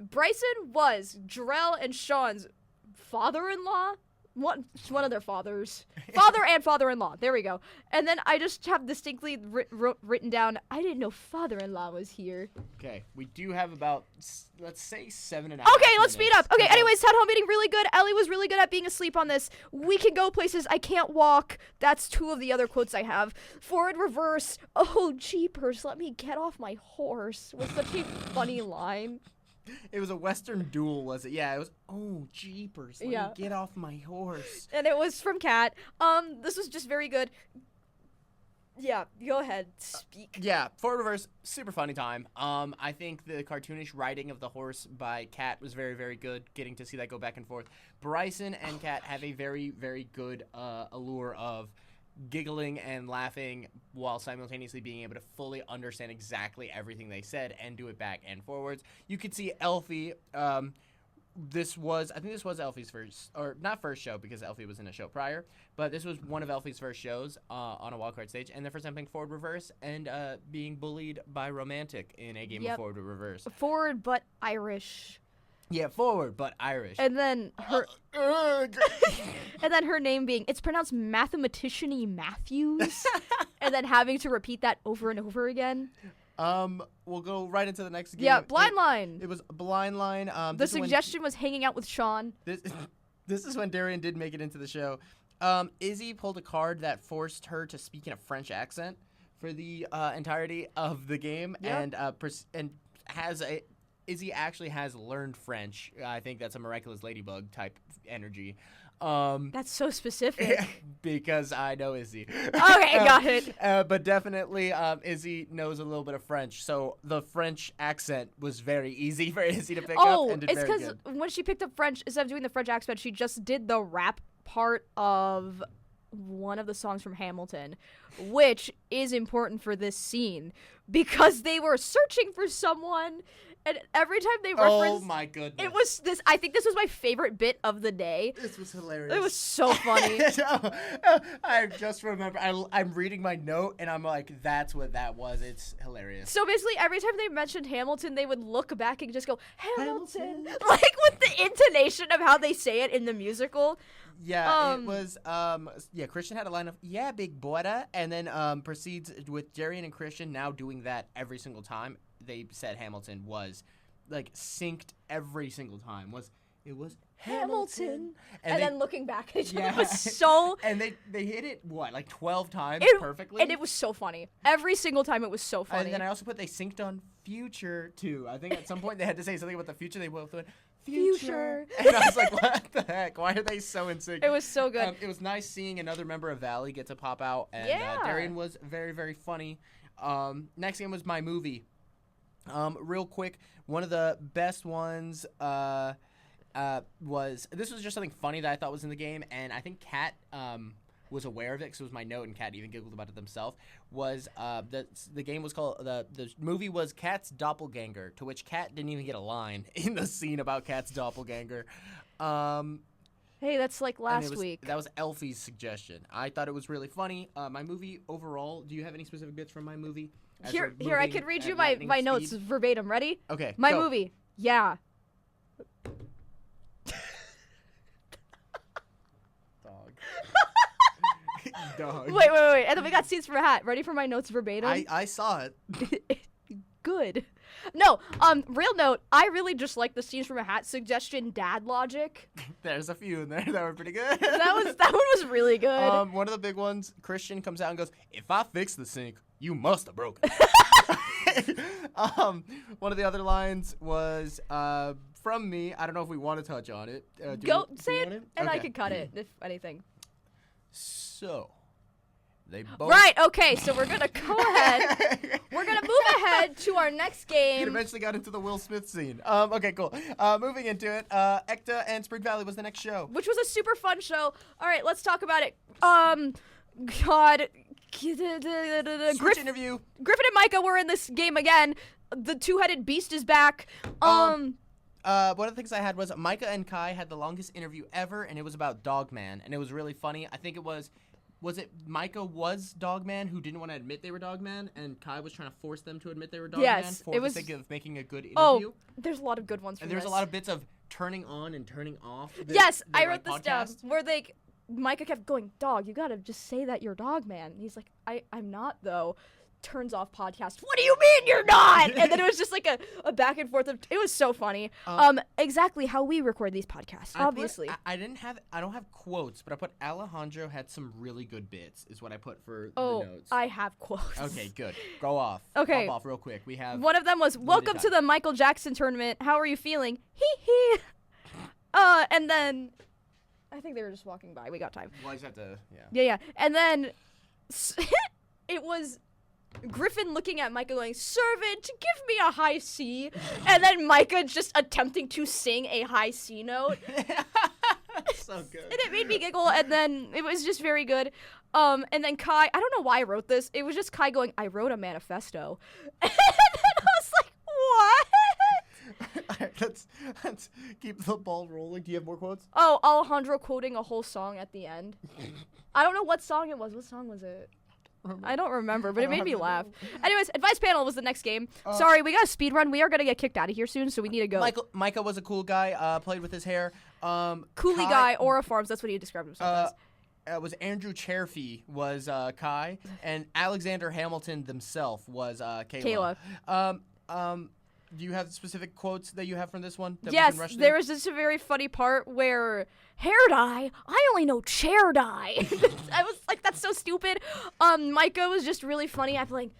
Bryson was Jarrell and Sean's father-in-law. One of their fathers. Father and father-in-law. There we go. And then I just have distinctly written down, I didn't know father-in-law was here. Okay, we do have about, let's say, 7.5 Okay, let's speed up. Okay, anyways, town hall meeting, really good. Ellie was really good at being asleep on this. We can go places. I can't walk. That's 2 of the other quotes I have. Forward, reverse. Oh, jeepers, let me get off my horse. Was such a funny line. It was a Western duel, was it? Yeah, it was, oh, jeepers, let me get off my horse. And it was from Kat. This was just very good. Yeah, go ahead, speak. Yeah, forward reverse, super funny time. I think the cartoonish riding of the horse by Kat was very, very good, getting to see that go back and forth. Bryson and Kat have a very, very good allure of giggling and laughing while simultaneously being able to fully understand exactly everything they said and do it back and forwards. You could see Elfie I think this was Elfie's first, or not first show because Elfie was in a show prior, but this was one of Elfie's first shows on a wildcard stage, and their first time playing forward reverse and being bullied by Romantic in a game of forward reverse. Forward but Irish. Yeah, forward but Irish. And then her and then her name being, it's pronounced Mathematician-y Matthews, and then having to repeat that over and over again. We'll go right into the next game. Yeah, blind line. It was blind line. The suggestion was hanging out with Sean. This is when Darian did make it into the show. Izzy pulled a card that forced her to speak in a French accent for the entirety of the game, and Izzy actually has learned French. I think that's a Miraculous Ladybug type energy. That's so specific. Because I know Izzy. Okay, got it. But definitely, Izzy knows a little bit of French, so the French accent was very easy for Izzy to pick up. And did it's very because good. when she picked up French, instead of doing the French accent, she just did the rap part of one of the songs from Hamilton, which is important for this scene because they were searching for someone. And every time they referenced, oh my goodness, it was this. I think this was my favorite bit of the day. This was hilarious. It was so funny. I just remember. I'm reading my note and I'm like, that's what that was. It's hilarious. So basically, every time they mentioned Hamilton, they would look back and just go Hamilton, like with the intonation of how they say it in the musical. Yeah, it was. Christian had a line of "Yeah, big boy," and then proceeds with Darian and Christian now doing that every single time. They said Hamilton was like synced every single time. It was Hamilton, and then looking back at each other, it was so. And they hit it like 12 times perfectly, and it was so funny. Every single time, it was so funny. And then I also put they synced on future too. I think at some point they had to say something about the future. They both went future, and I was like, what the heck? Why are they so in sync? It was so good. It was nice seeing another member of Valley get to pop out, and Darian was very, very funny. Next game was My Movie. Real quick, one of the best ones was just something funny that I thought was in the game, and I think Kat was aware of it because it was my note, and Kat even giggled about it themselves. Was the game was called the movie was Kat's Doppelganger, to which Kat didn't even get a line in the scene about Kat's doppelganger. Hey, that's like last week. That was Elfie's suggestion. I thought it was really funny. My movie overall. Do you have any specific bits from My Movie? Here, I could read you my notes verbatim. Ready? Okay. My movie. Yeah. Dog. Wait. And then we got Scenes from a Hat. Ready for my notes verbatim? I saw it. Good. No, real note, I really just like the Scenes from a Hat suggestion dad logic. There's a few in there that were pretty good. That one was really good. One of the big ones, Christian comes out and goes, "If I fix the sink, you must have broken it." One of the other lines was from me. I don't know if we want to touch on it. Say it, and I can cut it, if anything. So, they both... Right, okay, so we're going to go ahead. We're going to move ahead to our next game. It eventually got into the Will Smith scene. Okay, cool. Moving into it, Ekta and Spring Valley was the next show. Which was a super fun show. All right, let's talk about it. God... Switch interview. Griffin and Micah were in this game again. The two-headed beast is back. One of the things I had was Micah and Kai had the longest interview ever, and it was about Dogman, and it was really funny. I think it was it Micah was Dogman who didn't want to admit they were Dogman, and Kai was trying to force them to admit they were Dogman for the sake of making a good interview. Oh, there's a lot of good ones from this. And there's a lot of bits of turning on and turning off. I wrote this down, where Micah kept going, "Dog, you gotta just say that you're Dogman." And he's like, I'm not, though. Turns off podcast. What do you mean you're not? And then it was just like a back and forth. It was so funny. Exactly how we record these podcasts, obviously. I don't have quotes, but I put Alejandro had some really good bits, is what I put for the notes. I have quotes. Okay, good. Go off. Okay. Pop off real quick. We have... One of them was, "Welcome to the Michael Jackson tournament. How are you feeling? Hee hee." And then... I think they were just walking by. We got time. Well, I just have to... Yeah. And then... it was... Griffin looking at Micah going, "Servant, give me a high C." And then Micah just attempting to sing a high C note. So good. And it made me giggle, and then it was just very good. And then Kai, I don't know why I wrote this. It was just Kai going, "I wrote a manifesto." And then I was like, what? right, let's keep the ball rolling. Do you have more quotes? Oh, Alejandro quoting a whole song at the end. I don't know what song it was. What song was it? I don't remember, but it made me laugh. Anyways, advice panel was the next game. Sorry, we got a speed run. We are gonna get kicked out of here soon, so we need to go. Micah was a cool guy. Played with his hair. Coolie guy, Aura Farms. That's what he described himself as. It was Andrew Cherfy was Kai, and Alexander Hamilton themselves was Kayla. Do you have specific quotes that you have from this one? Yes, there was just a very funny part where hair dye. I only know chair dye. I was like, that's so stupid. Micah was just really funny. I'm like,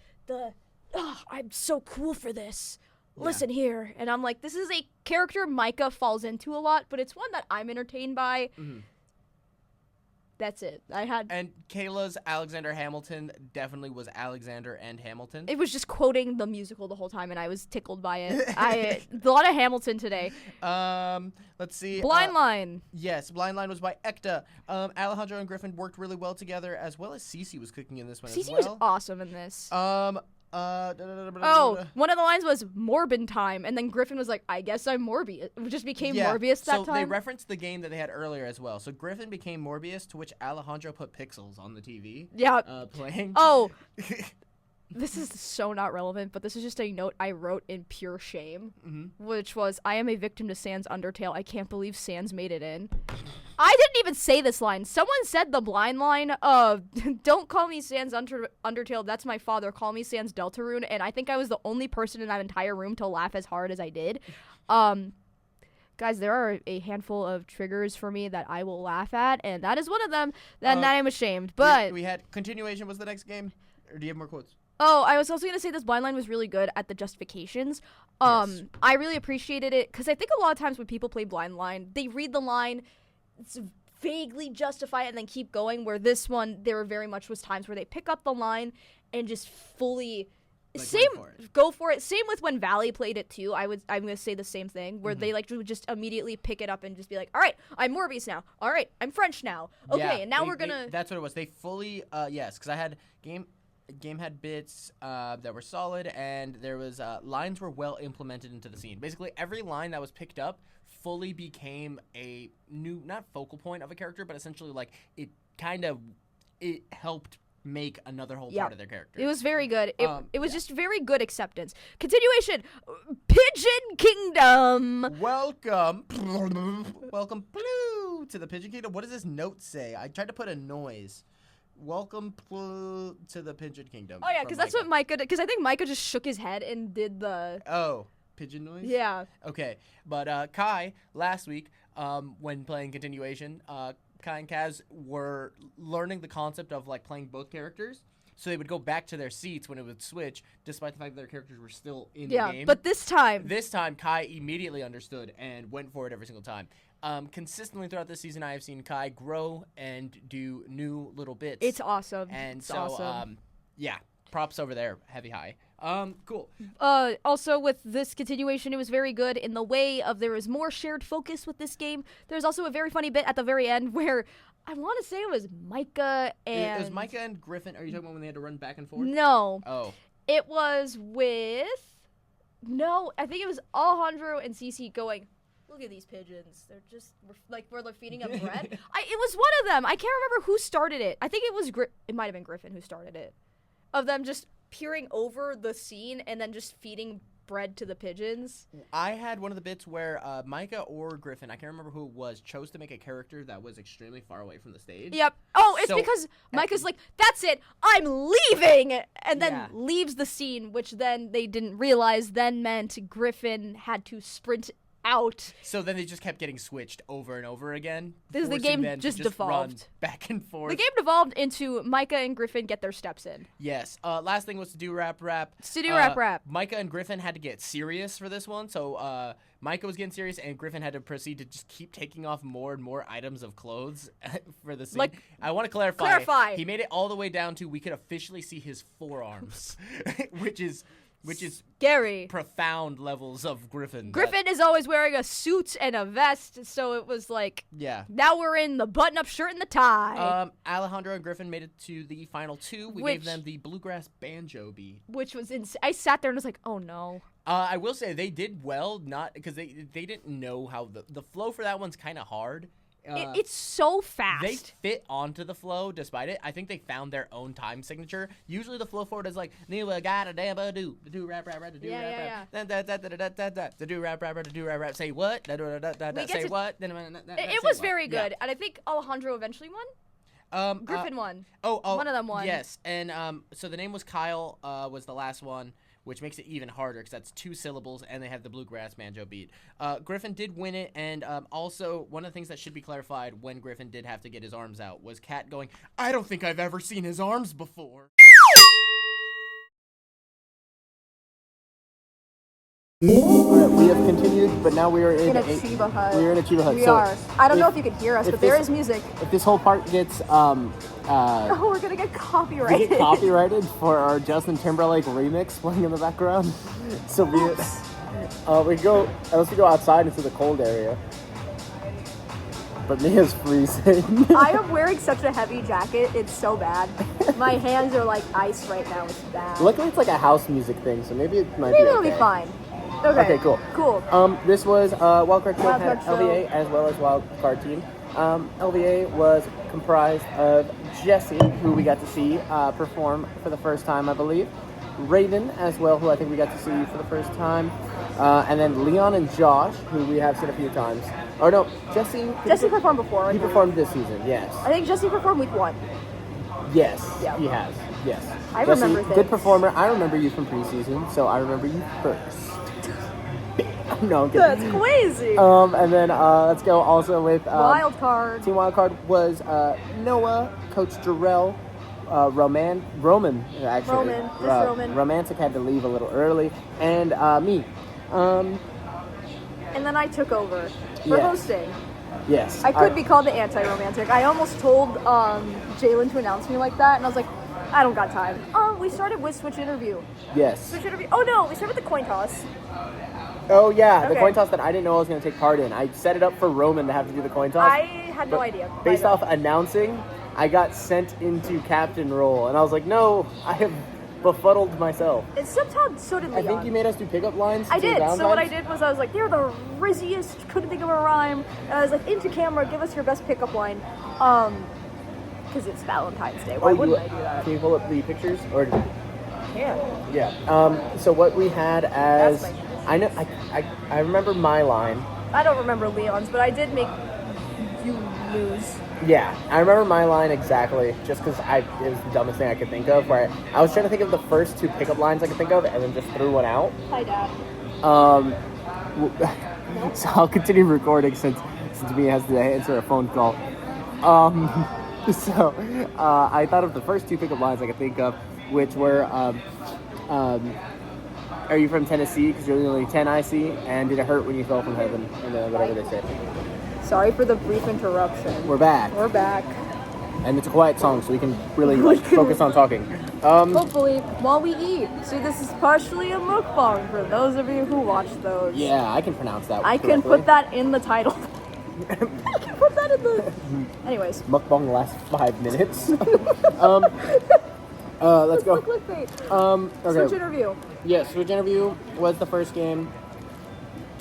I'm so cool for this. Yeah. Listen here, and I'm like, this is a character Micah falls into a lot, but it's one that I'm entertained by. Mm-hmm. That's it. And Kayla's Alexander Hamilton definitely was Alexander and Hamilton. It was just quoting the musical the whole time, and I was tickled by it. A lot of Hamilton today. Let's see. Blind Line. Yes, Blind Line was by Ekta. Alejandro and Griffin worked really well together, as well as Cece was cooking in this one as well. Cece was awesome in this. One of the lines was Morbin time, and then Griffin was like, I guess I'm Morbius. It just became Morbius that time. So they referenced the game that they had earlier as well. So Griffin became Morbius, to which Alejandro put pixels on the TV. Yeah. Playing. Oh. This is so not relevant, but this is just a note I wrote in pure shame, which was, I am a victim to Sans Undertale. I can't believe Sans made it in. I didn't even say this line. Someone said the blind line of, don't call me Sans Undertale, that's my father. Call me Sans Deltarune. And I think I was the only person in that entire room to laugh as hard as I did. Guys, there are a handful of triggers for me that I will laugh at, and that is one of them, that I'm ashamed. But we had continuation was the next game, or do you have more quotes? Oh, I was also going to say this blind line was really good at the justifications. Yes. I really appreciated it because I think a lot of times when people play blind line, they read the line, vaguely justify it, and then keep going, where this one, there were very much was times where they pick up the line and just fully... Go for it. Same with when Valley played it too. I'm gonna say the same thing where they like would just immediately pick it up and just be like, all right, I'm Morbius now. All right, I'm French now. Okay, and now we're gonna. That's what it was. They fully yes, because I had game had bits that were solid, and there was lines were well implemented into the scene. Basically, every line that was picked up fully became a new, not focal point of a character, but essentially like it helped make another whole part of their character. It was very good. It was just very good acceptance. Continuation. Pigeon Kingdom. Welcome to the Pigeon Kingdom. What does this note say? I tried to put a noise. Welcome to the Pigeon Kingdom. Oh yeah, because that's what Micah did. Because I think Micah just shook his head and did the pigeon noise. Yeah. Okay, but Kai last week when playing continuation, Kai and Kaz were learning the concept of like playing both characters, so they would go back to their seats when it would switch, despite the fact that their characters were still in the game. But this time Kai immediately understood and went for it every single time. Consistently throughout this season, I have seen Kai grow and do new little bits. It's awesome. And props over there, heavy high. Cool. Also, with this continuation, it was very good in the way of there was more shared focus with this game. There's also a very funny bit at the very end where I want to say it was Micah and... It was Micah and Griffin. Are you talking about when they had to run back and forth? No. Oh. It was with... No, I think it was Alejandro and Cece going... Look at these pigeons. They're just like where they're feeding them bread. It was one of them. I can't remember who started it. I think it was it might have been Griffin who started it. Of them just peering over the scene and then just feeding bread to the pigeons. I had one of the bits where Micah or Griffin, I can't remember who it was, chose to make a character that was extremely far away from the stage. Yep. Oh, it's because Micah's like, that's it, I'm leaving! And then leaves the scene, which then they didn't realize then meant Griffin had to sprint out. So then they just kept getting switched over and over again. This the game just devolved back and forth. The game devolved into Micah and Griffin get their steps in. Yes. Last thing was to do rap. To do rap. Micah and Griffin had to get serious for this one. So Micah was getting serious, and Griffin had to proceed to just keep taking off more and more items of clothes for the scene. Like, I want to clarify. He made it all the way down to we could officially see his forearms, which is which is scary. Profound levels of Griffin. Griffin is always wearing a suit and a vest, so it was like, now we're in the button-up shirt and the tie. Alejandro and Griffin made it to the final 2. We gave them the bluegrass banjo beat, which was I sat there and was like, oh no. I will say they did well, not because they didn't know how the flow for that one's kind of hard. It's so fast. They fit onto the flow despite it. I think they found their own time signature. Usually the flow forward is like do rap rap do rap rap do rap rap say what say what. It was very good, and I think Alejandro eventually won. Griffin won. Oh, one of them won. Yes, and so the name was Kyle. Was the last one, which makes it even harder because that's 2 syllables, and they have the bluegrass banjo beat. Griffin did win it, and also one of the things that should be clarified when Griffin did have to get his arms out was Kat going, I don't think I've ever seen his arms before. We have continued, but now we are in a Chiba hut. We are in a Chiba hut. We are. I don't know if you can hear us, but there is music. If this whole part gets oh, we're gonna get copyrighted. We get copyrighted for our Justin Timberlake remix playing in the background. So we go unless we go outside into the cold area. But Mia's freezing. I am wearing such a heavy jacket. It's so bad. My hands are like ice right now. It's bad. Luckily, it's like a house music thing, so maybe it might be it'll be fine. Okay, cool. Cool. This was Wildcard Show had LVA as well as Wildcard Team. LVA was comprised of Jesse, who we got to see perform for the first time, I believe. Raven as well, who I think we got to see for the first time. And then Leon and Josh, who we have seen a few times. Or no, Jesse performed before. He performed this season, yes. I think Jesse performed week 1. Yes, yeah. He has, yes. I remember things. Good performer. I remember you from preseason, so I remember you first. No, I'm kidding. That's crazy. And then let's go also with Wildcard. Team Wildcard was Noah, Coach Jarrell, Roman, actually. Roman. Romantic had to leave a little early, and me. And then I took over for hosting. Yes. I could be called the anti-romantic. I almost told Jalen to announce me like that, and I was like, I don't got time. We started with Switch Interview. Yes. Switch Interview. Oh no, we started with the coin toss. Oh yeah, the coin toss that I didn't know I was going to take part in. I set it up for Roman to have to do the coin toss. I had no idea. Based off announcing, I got sent into captain role, and I was like, no, I have befuddled myself. And sometimes so did Leon. I think you made us do pickup lines. I did. So what I did was I was like, they're the rizziest, couldn't think of a rhyme. And I was like, into camera, give us your best pickup line. Because it's Valentine's Day. Why wouldn't I do that? Can you pull up the pictures? Or Yeah. So what we had as I remember my line. I don't remember Leon's, but I did make you lose. Yeah, I remember my line exactly, just because it was the dumbest thing I could think of. Where I was trying to think of the first 2 pickup lines I could think of, and then just threw one out. Hi, Dad. So I'll continue recording since Mia has to answer a phone call. So I thought of the first 2 pickup lines I could think of, which were, are you from Tennessee? Because you're the only 10 I see. And did it hurt when you fell from heaven? And whatever they say. Sorry for the brief interruption. We're back. And it's a quiet song, so we can really focus on talking. Hopefully, while we eat. See, this is partially a mukbang for those of you who watch those. Yeah, I can pronounce that. I can put that in the title. I can put that in the... Anyways. Mukbang lasts 5 minutes. Let's go. Okay. Switch Interview. Yes, Switch Interview was the first game.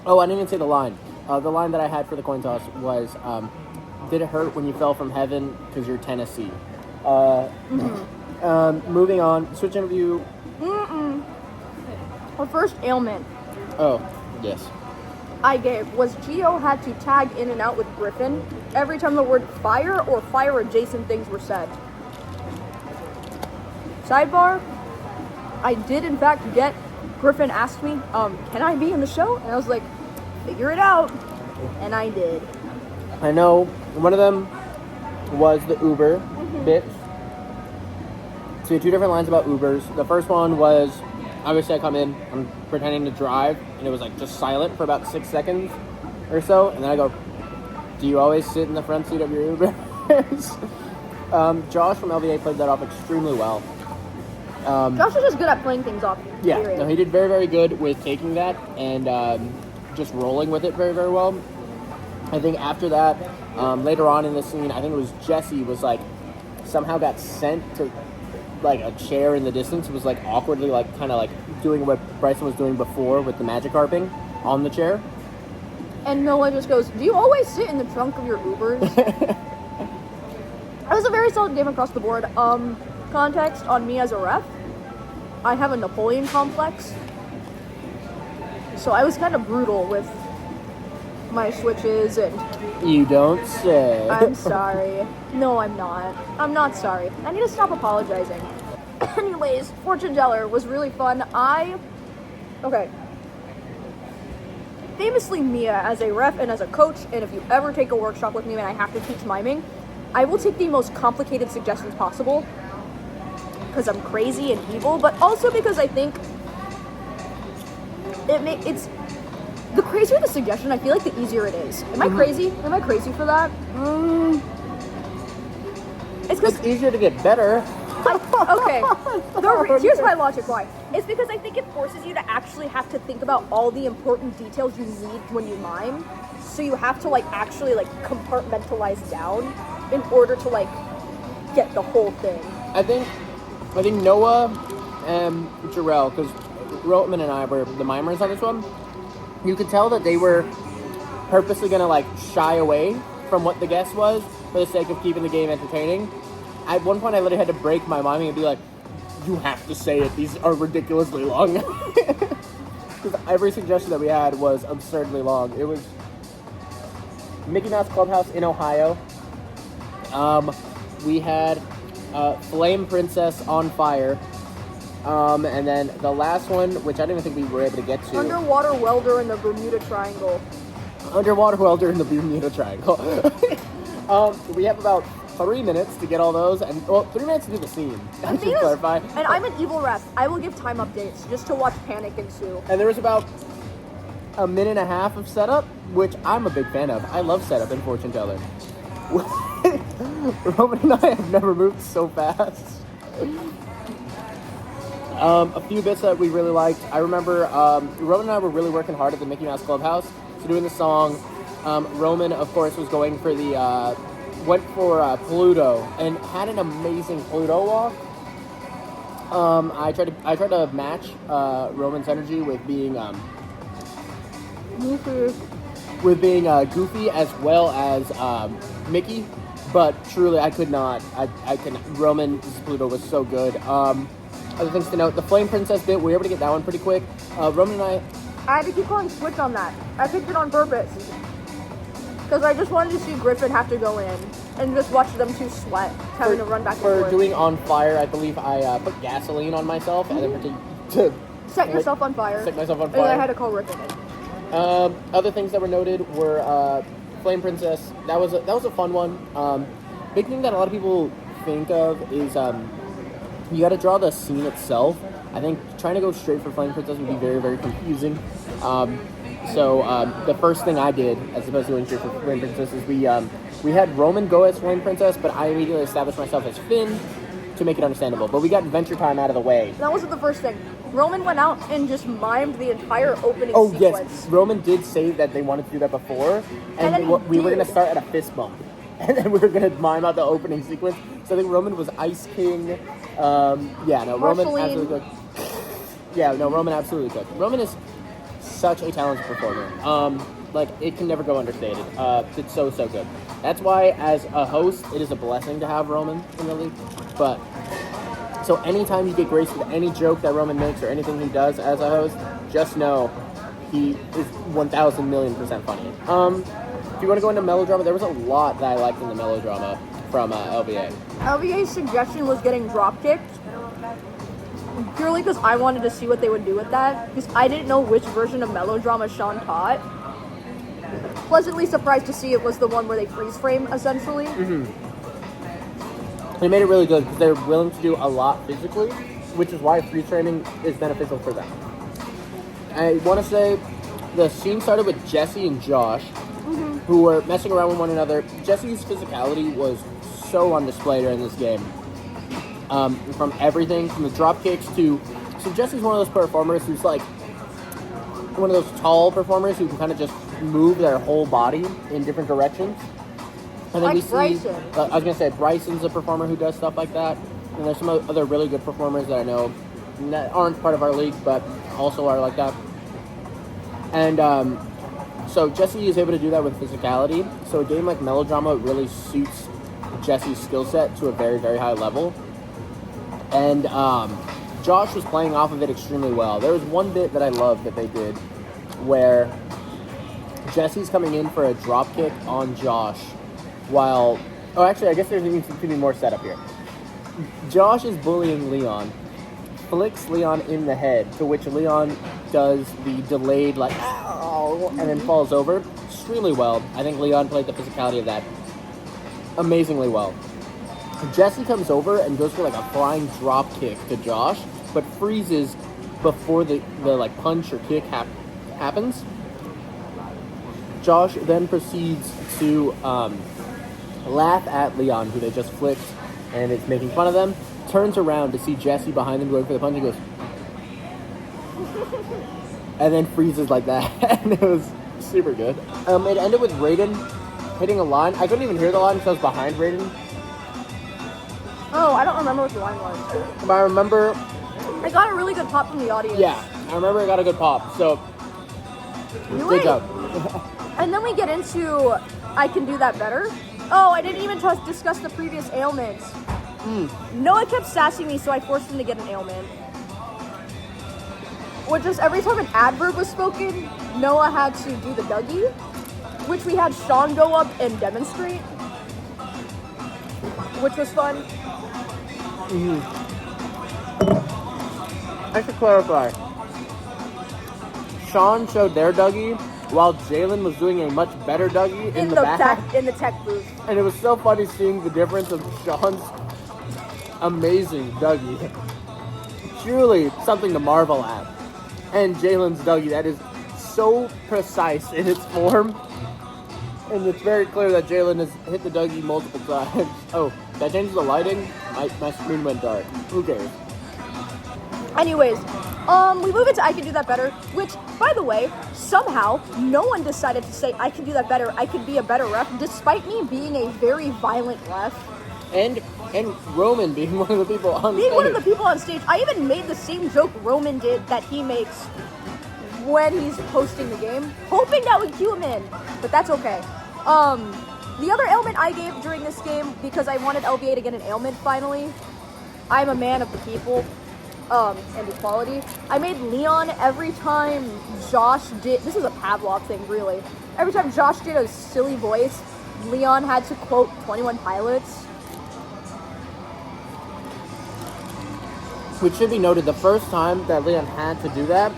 Oh, I didn't even say the line. The line that I had for the coin toss was, did it hurt when you fell from heaven because you're Tennessee? Moving on, Switch Interview. Our first ailment. Oh, yes. I gave was Gio had to tag in and out with Griffin every time the word fire or fire adjacent things were said. Sidebar, I did in fact get Griffin asked me, can I be in the show? And I was like, figure it out. And I did. I know one of them was the Uber bit. So we had 2 different lines about Ubers. The first one was, obviously I come in, I'm pretending to drive, and it was like just silent for about 6 seconds or so. And then I go, do you always sit in the front seat of your Uber? Josh from LVA played that off extremely well. Josh is just good at playing things off. Yeah, period. no, he did very, very good with taking that and just rolling with it very, very well. I think after that, later on in the scene, I think it was Jesse was like, somehow got sent to like a chair in the distance. It was like awkwardly like kind of like doing what Bryson was doing before with the magic harping on the chair. And Noah just goes, do you always sit in the trunk of your Ubers? It was a very solid game across the board. Context on me as a ref, I have a Napoleon complex. So I was kind of brutal with my switches and... You don't say. I'm sorry. No, I'm not. I'm not sorry. I need to stop apologizing. Anyways, Fortune Teller was really fun. Okay. Famously, Mia, as a ref and as a coach, and if you ever take a workshop with me and I have to teach miming, I will take the most complicated suggestions possible because I'm crazy and evil, but also because I think it's the crazier the suggestion, I feel like the easier it is. Am I crazy? Am I crazy for that? It's easier to get better. Okay. Here's my logic why. It's because I think it forces you to actually have to think about all the important details you need when you mime. So you have to like actually like compartmentalize down in order to like get the whole thing. I think Noah and Jarrell, because Roman and I were the mimers on this one, you could tell that they were purposely gonna like shy away from what the guess was for the sake of keeping the game entertaining. At one point I literally had to break my miming and be like, you have to say it, these are ridiculously long. Because every suggestion that we had was absurdly long. It was Mickey Mouse Clubhouse in Ohio. We had Flame Princess on Fire. And then the last one, which I don't even think we were able to get to. Underwater Welder in the Bermuda Triangle. Underwater Welder in the Bermuda Triangle. We have about 3 minutes to get all those, and 3 minutes to do the scene. And Just clarify. And I'm an evil ref. I will give time updates just to watch panic ensue. And there was about a minute and a half of setup, which I'm a big fan of. I love setup in Fortune Teller. Roman and I have never moved so fast. A few bits that we really liked. I remember Roman and I were really working hard at the Mickey Mouse Clubhouse. So doing the song, Roman, of course, was going for the, went for Pluto and had an amazing Pluto walk. I tried to match Roman's energy with being goofy as well as Mickey, but truly I could not. Roman's Pluto was so good. Other things to note, the Flame Princess bit, we were able to get that one pretty quick. Roman and I had to keep calling switch on that. I picked it on purpose. Because I just wanted to see Griffin have to go in and just watch them two sweat, having to run back and forth. For doing on fire, I believe I put gasoline on myself and then to set yourself on fire. Set myself on fire. And then I had to call Griffin in. Other things that were noted were Flame Princess. That was a fun one. Big thing that a lot of people think of is you got to draw the scene itself. I think trying to go straight for Flame Princess would be very, very confusing. So the first thing I did, as opposed to going straight for Flame Princess, is we had Roman go as Flame Princess, but I immediately established myself as Finn to make it understandable. But we got Adventure Time out of the way. That wasn't the first thing. Roman went out and just mimed the entire opening sequence. Oh yes, Roman did say that they wanted to do that before, and we were going to start at a fist bump. And then we were going to mime out the opening sequence. So I think Roman was Ice King. Roman absolutely good. Roman absolutely good. Roman is such a talented performer. It can never go understated. It's so good. That's why, as a host, it is a blessing to have Roman in the league. But, so anytime you get graced with any joke that Roman makes or anything he does as a host, just know he is 1,000 million% funny. If you want to go into melodrama, there was a lot that I liked in the melodrama from LVA. LVA's suggestion was getting drop-kicked, purely because I wanted to see what they would do with that, because I didn't know which version of melodrama Sean taught. Pleasantly surprised to see it was the one where they freeze frame, essentially. Mm-hmm. They made it really good, because they're willing to do a lot physically, which is why freeze framing is beneficial for them. I want to say the scene started with Jesse and Josh, who were messing around with one another. Jesse's physicality was so on display during this game. from everything, from the drop kicks to... So Jesse's one of those performers who's like one of those tall performers who can kind of just move their whole body in different directions. And then Like we see, Bryson. I was gonna say Bryson's a performer who does stuff like that. And there's some other really good performers that I know that aren't part of our league, but also are like that. And so Jesse is able to do that with physicality. So a game like Melodrama really suits Jesse's skill set to a very, very high level. And Josh was playing off of it extremely well. There was one bit that I loved that they did where Jesse's coming in for a drop kick on Josh while... Oh, actually, I guess there needs to be more setup here. Josh is bullying Leon, flicks Leon in the head, to which Leon does the delayed, like, ow, and then falls over extremely well. I think Leon played the physicality of that amazingly well. Jesse comes over and goes for like a flying drop kick to Josh, but freezes before the like punch or kick happens. Josh then proceeds to laugh at Leon, who they just flicked, and is making fun of them. Turns around to see Jesse behind them going for the punch and goes, and then freezes like that. And it was super good. It ended with Raiden hitting a line. I couldn't even hear the line because I was behind Raiden. Oh, I don't remember what the line was. But I remember... I got a really good pop from the audience. Yeah, I remember I got a good pop, so... Good job. And then we get into I Can Do That Better. Oh, I didn't even discuss the previous ailments. Noah kept sassing me, so I forced him to get an ailment. Which is every time an adverb was spoken, Noah had to do the Dougie, which we had Sean go up and demonstrate, which was fun. I should clarify. Sean showed their Dougie while Jalen was doing a much better Dougie in the back. In the tech booth. And it was so funny seeing the difference of Sean's amazing Dougie. Truly something to marvel at. And Jalen's Dougie, that is so precise in its form. And it's very clear that Jalen has hit the Dougie multiple times. Oh, that changed the lighting? My screen went dark. Who cares? Anyways, we move into I Can Do That Better, which, by the way, somehow no one decided to say I can do that better, I could be a better ref, despite me being a very violent ref. And Roman being one of the people on stage. Being one of the people on stage. I even made the same joke Roman did that he makes when he's posting the game, hoping that would cue him in, but that's okay. The other ailment I gave during this game, because I wanted LBA to get an ailment finally, I'm a man of the people, and equality. I made Leon every time Josh did, this is a Pavlov thing really, every time Josh did a silly voice, Leon had to quote 21 Pilots. Which should be noted, the first time that Leon had to do that,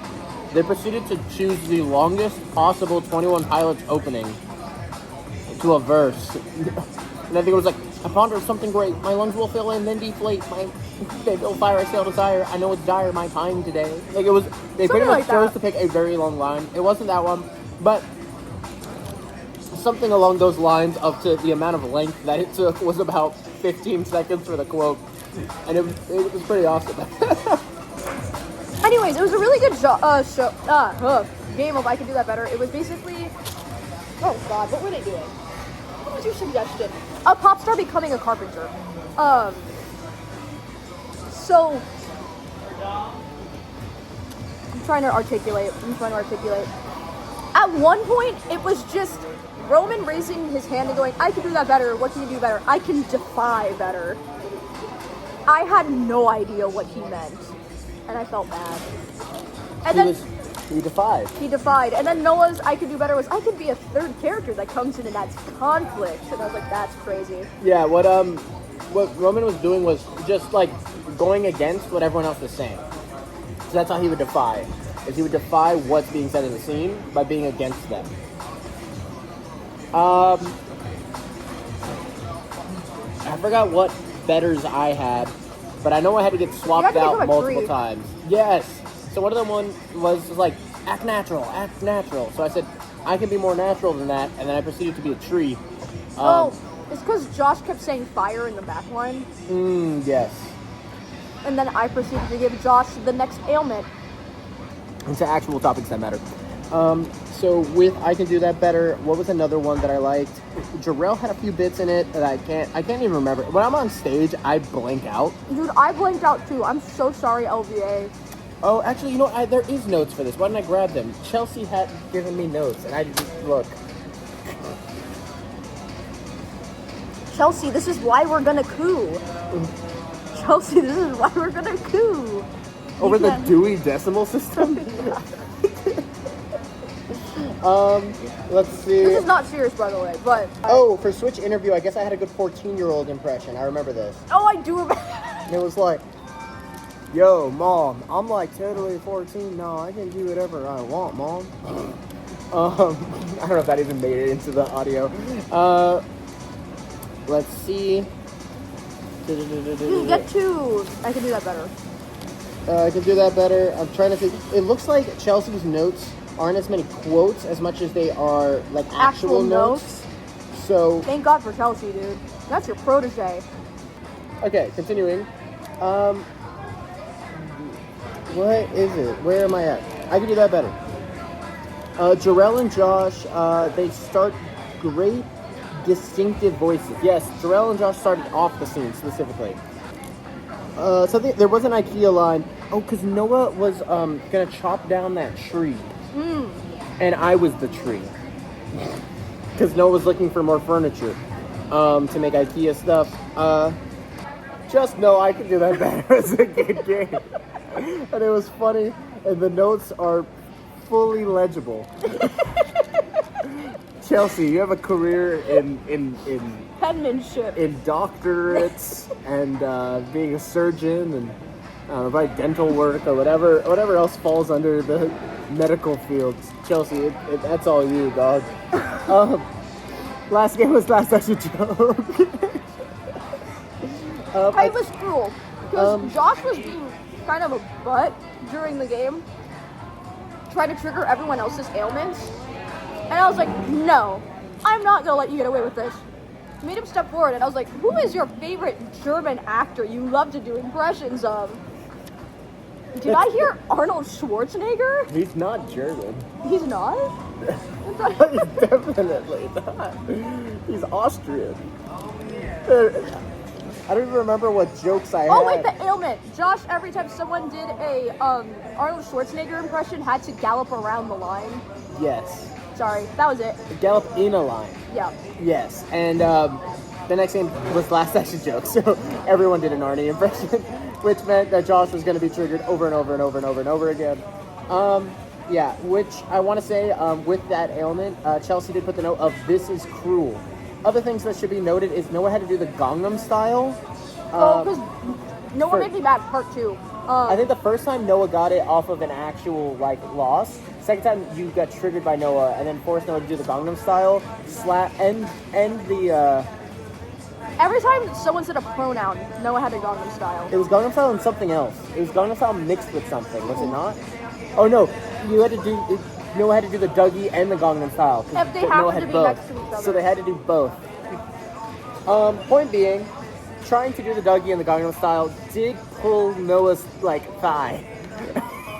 they proceeded to choose the longest possible 21 Pilots opening to a verse. And I think it was like, I ponder something great, my lungs will fill in, then deflate, they will fire, I sail desire, I know it's dire, my time today. Like it was, they pretty much chose to pick a very long line. It wasn't that one, but something along those lines up to the amount of length that it took was about 15 seconds for the quote. And it was pretty awesome. Anyways, it was a really good game of I Can Do That Better. It was basically, oh god, what were they doing? What was your suggestion? A pop star becoming a carpenter. So I'm trying to articulate. At one point, it was just Roman raising his hand and going, I can do that better. What can you do better? I can defy better. I had no idea what he meant, and I felt bad. And he defied. He defied. And then Noah's I could do better was I could be a third character that comes in and adds conflict. And I was like, that's crazy. Yeah, what Roman was doing was just like going against what everyone else was saying. So that's how he would defy. Is he would defy what's being said in the scene by being against them. I forgot what betters I had, but I know I had to get swapped out multiple times. Yes. So one of them was like, act natural. So I said, I can be more natural than that, and then I proceeded to be a tree. It's because Josh kept saying fire in the back line. Yes. and then I proceeded to give Josh the next ailment. Into actual topics that matter. So with I Can Do That Better, what was another one that I liked? Jarrell had a few bits in it that I can't even remember. When I'm on stage, I blank out. Dude, I blanked out too. I'm so sorry, LVA. Oh, actually, you know, there is notes for this. Why didn't I grab them? Chelsea had given me notes, and I just look. Chelsea, this is why we're gonna coup. Chelsea, this is why we're gonna coup. Over the Dewey Decimal System? Let's see. This is not serious, by the way, but... Oh, for Switch interview, I guess I had a good 14-year-old impression. I remember this. Oh, I do remember. It was like, yo, Mom, I'm like totally 14 now. I can do whatever I want, Mom. I don't know if that even made it into the audio. Let's see. You get to... I Can Do That Better. I Can Do That Better. I'm trying to think. It looks like Chelsea's notes aren't as many quotes as much as they are like actual notes. So thank God for Chelsea, dude. That's your protege. okay, continuing. What is it? Where am I at? I Can Do That Better. Jarrell and Josh, they start great distinctive voices. Yes, Jarrell and Josh started off the scene specifically. Something there was an IKEA line. Oh, because Noah was gonna chop down that tree. And I was the tree. Because Noah was looking for more furniture to make IKEA stuff. Just know I Can Do That Better. It was a good game. And it was funny. And the notes are fully legible. Chelsea, you have a career in Penmanship. in doctorates and being a surgeon and probably dental work or whatever else falls under the medical fields. Chelsea, that's all you, dog. Last game was Last Action Joke. It was cruel because Josh was being kind of a butt during the game, trying to trigger everyone else's ailments, and I was like, no, I'm not gonna let you get away with this. Made him step forward, and I was like, who is your favorite German actor you love to do impressions of? Did I hear Arnold Schwarzenegger? He's not German. He's not? He's definitely not. He's Austrian. I don't even remember what jokes I had. Oh wait, the ailment. Josh, every time someone did a Arnold Schwarzenegger impression, had to gallop around the line. Yes. Sorry, that was it. Gallop in a line. Yeah. Yes, and the next game was Last Action Joke, so everyone did an Arnie impression, which meant that Josh was going to be triggered over and over and over and over and over again. Yeah, which I want to say, with that ailment, Chelsea did put the note of "This is cruel." Other things that should be noted is Noah had to do the Gangnam Style. Because Noah made me mad, part 2. I think the first time Noah got it off of an actual loss. Second time you got triggered by Noah, and then forced Noah to do the Gangnam Style, and the. Every time someone said a pronoun, Noah had a Gangnam Style. It was Gangnam Style and something else. It was Gangnam Style mixed with something, was it not? Oh no, you had to do. Noah had to do the Dougie and the Gangnam Style. If they Noah happened to had be both. next to each other. So they had to do both. Point being, trying to do the Dougie and the Gangnam Style did pull Noah's thigh.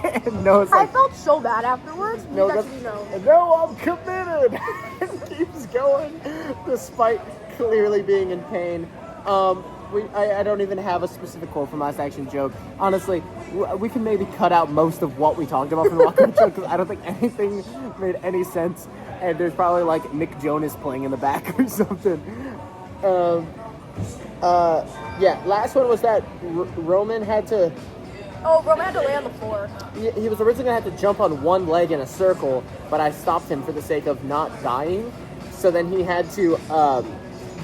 And Noah's I felt so bad afterwards. No, That should be known. no, I'm committed. And keeps going despite clearly being in pain. I don't even have a specific quote from Last Action Joke. Honestly, we can maybe cut out most of what we talked about from the Last Action Joke because I don't think anything made any sense. And there's probably Nick Jonas playing in the back or something. Yeah, last one was that Roman had to. Oh, Roman had to lay on the floor. He was originally going to have to jump on one leg in a circle, but I stopped him for the sake of not dying. So then he had to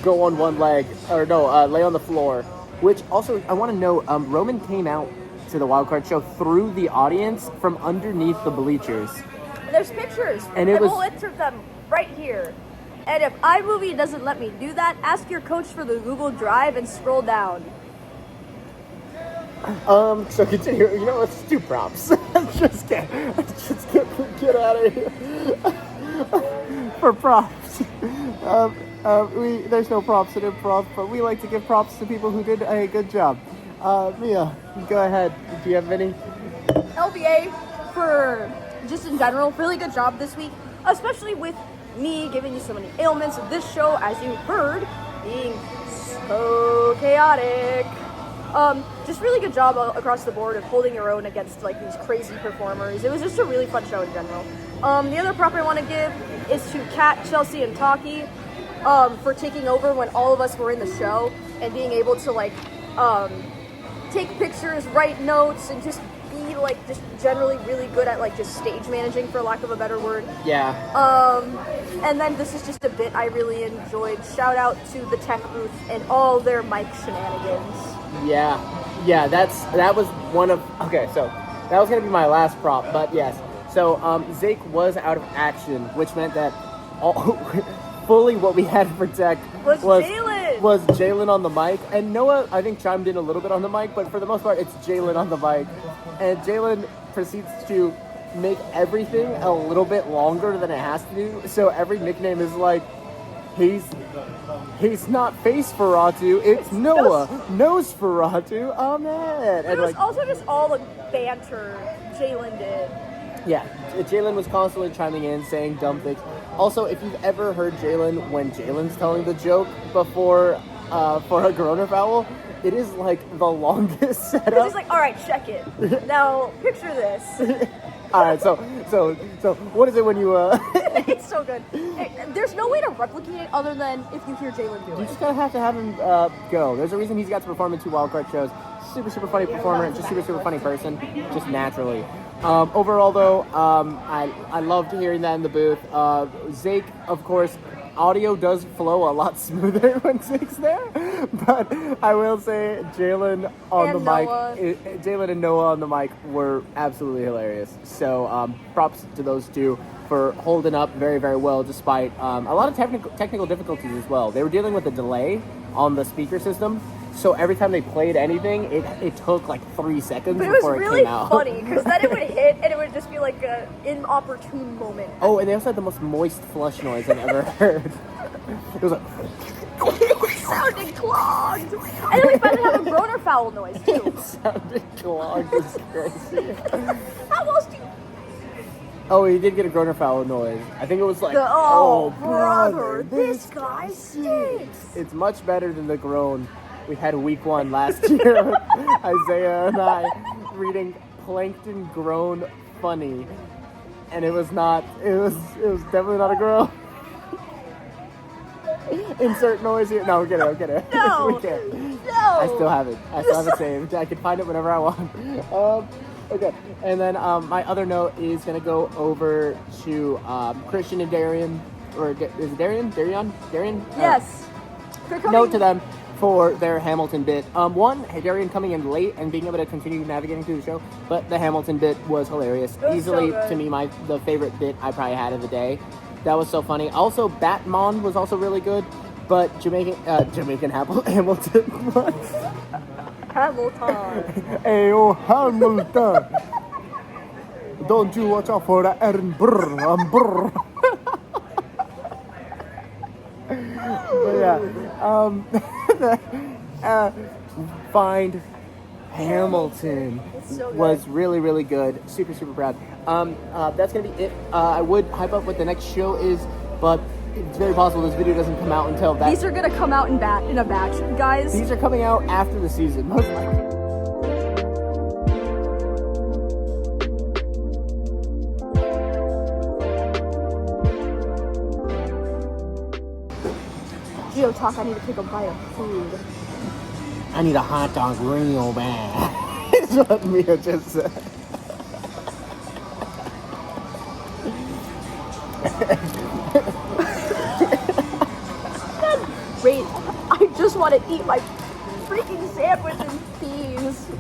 go on one leg, lay on the floor. Which also, I want to know, Roman came out to the Wildcard show through the audience from underneath the bleachers. There's pictures, and we'll insert them right here. And if iMovie doesn't let me do that, ask your coach for the Google Drive and scroll down. So continue. Let's do props. Just get out of here. For props. There's no props in improv, but we like to give props to people who did a good job. Mia, go ahead. Do you have any? LBA for just in general, really good job this week, especially with me giving you so many ailments of this show, as you heard, being so chaotic. Just really good job across the board of holding your own against like these crazy performers. It was just a really fun show in general. The other prop I want to give is to Kat, Chelsea, and Taki for taking over when all of us were in the show and being able to like take pictures, write notes, and just be like just generally really good at like just stage managing, for lack of a better word. Yeah. And then this is just a bit I really enjoyed. Shout out to the tech booth and all their mic shenanigans. Yeah, that was one of, okay, so that was going to be my last prop, but yes. So, Zeke was out of action, which meant that fully what we had for tech was Jalen on the mic, and Noah, I think, chimed in a little bit on the mic, but for the most part, it's Jalen on the mic, and Jalen proceeds to make everything a little bit longer than it has to do, so every nickname is like, He's not face Ferratu, it's Noah. Nose Ferratu, oh man. But it was also just all the banter Jalen did. Yeah, Jalen was constantly chiming in, saying dumb things. Also, if you've ever heard Jalen when Jalen's telling the joke before for a Groner foul, it is like the longest setup. Because he's like, all right, check it. Now, picture this. All right, so what is it when you It's so good. There's no way to replicate it other than if you hear Jalen do it. You just gotta have to have him go. There's a reason he's got to perform in 2 wildcard shows. Super funny performer, and just super funny person, just naturally. Overall though, I loved hearing that in the booth. Zeke, of course, audio does flow a lot smoother when Zake's there, but I will say Jalen on the mic, Jalen and Noah on the mic were absolutely hilarious. So props to those two for holding up very, very well despite a lot of technical difficulties as well. They were dealing with a delay on the speaker system, so every time they played anything, it took like 3 seconds before it came out. But it was really funny, because then it would hit and it would just be like an inopportune moment. Oh, and they also had the most moist flush noise I've ever heard. It was like... It sounded clogged! And then we finally have a Groner foul noise, too. It sounded clogged. It's crazy. How else do you... Oh, he did get a Groner foul noise. I think it was like, oh, brother, this guy stinks! It's much better than the groan we had week 1 last year. Isaiah and I reading Plankton groan funny. And it was definitely not a groan. Insert noise here. No, we're kidding. No. We can't. No. I still have it saved. I can find it whenever I want. Okay. And then my other note is going to go over to Christian and Darian. Or is it Darian? Darian? Yes. Note to them for their Hamilton bit. One, Darian coming in late and being able to continue navigating through the show, but the Hamilton bit was hilarious. Easily, so to me, the favorite bit I probably had of the day. That was so funny. Also, Batmon was also really good, but Jamaican Hamilton was... Hamilton. Hey, oh, Hamilton. Don't you watch out for that Aaron Brr. But yeah, Find Hamilton was really, really good. Super proud. That's gonna be it. I would hype up what the next show is, but it's very possible this video doesn't come out until that. These are gonna come out in a batch, guys. These are coming out after the season, most likely. Talk, I need to take a bite of food. I need a hot dog real bad. That's what Mia just said. Great. I just want to eat my freaking sandwich in peace.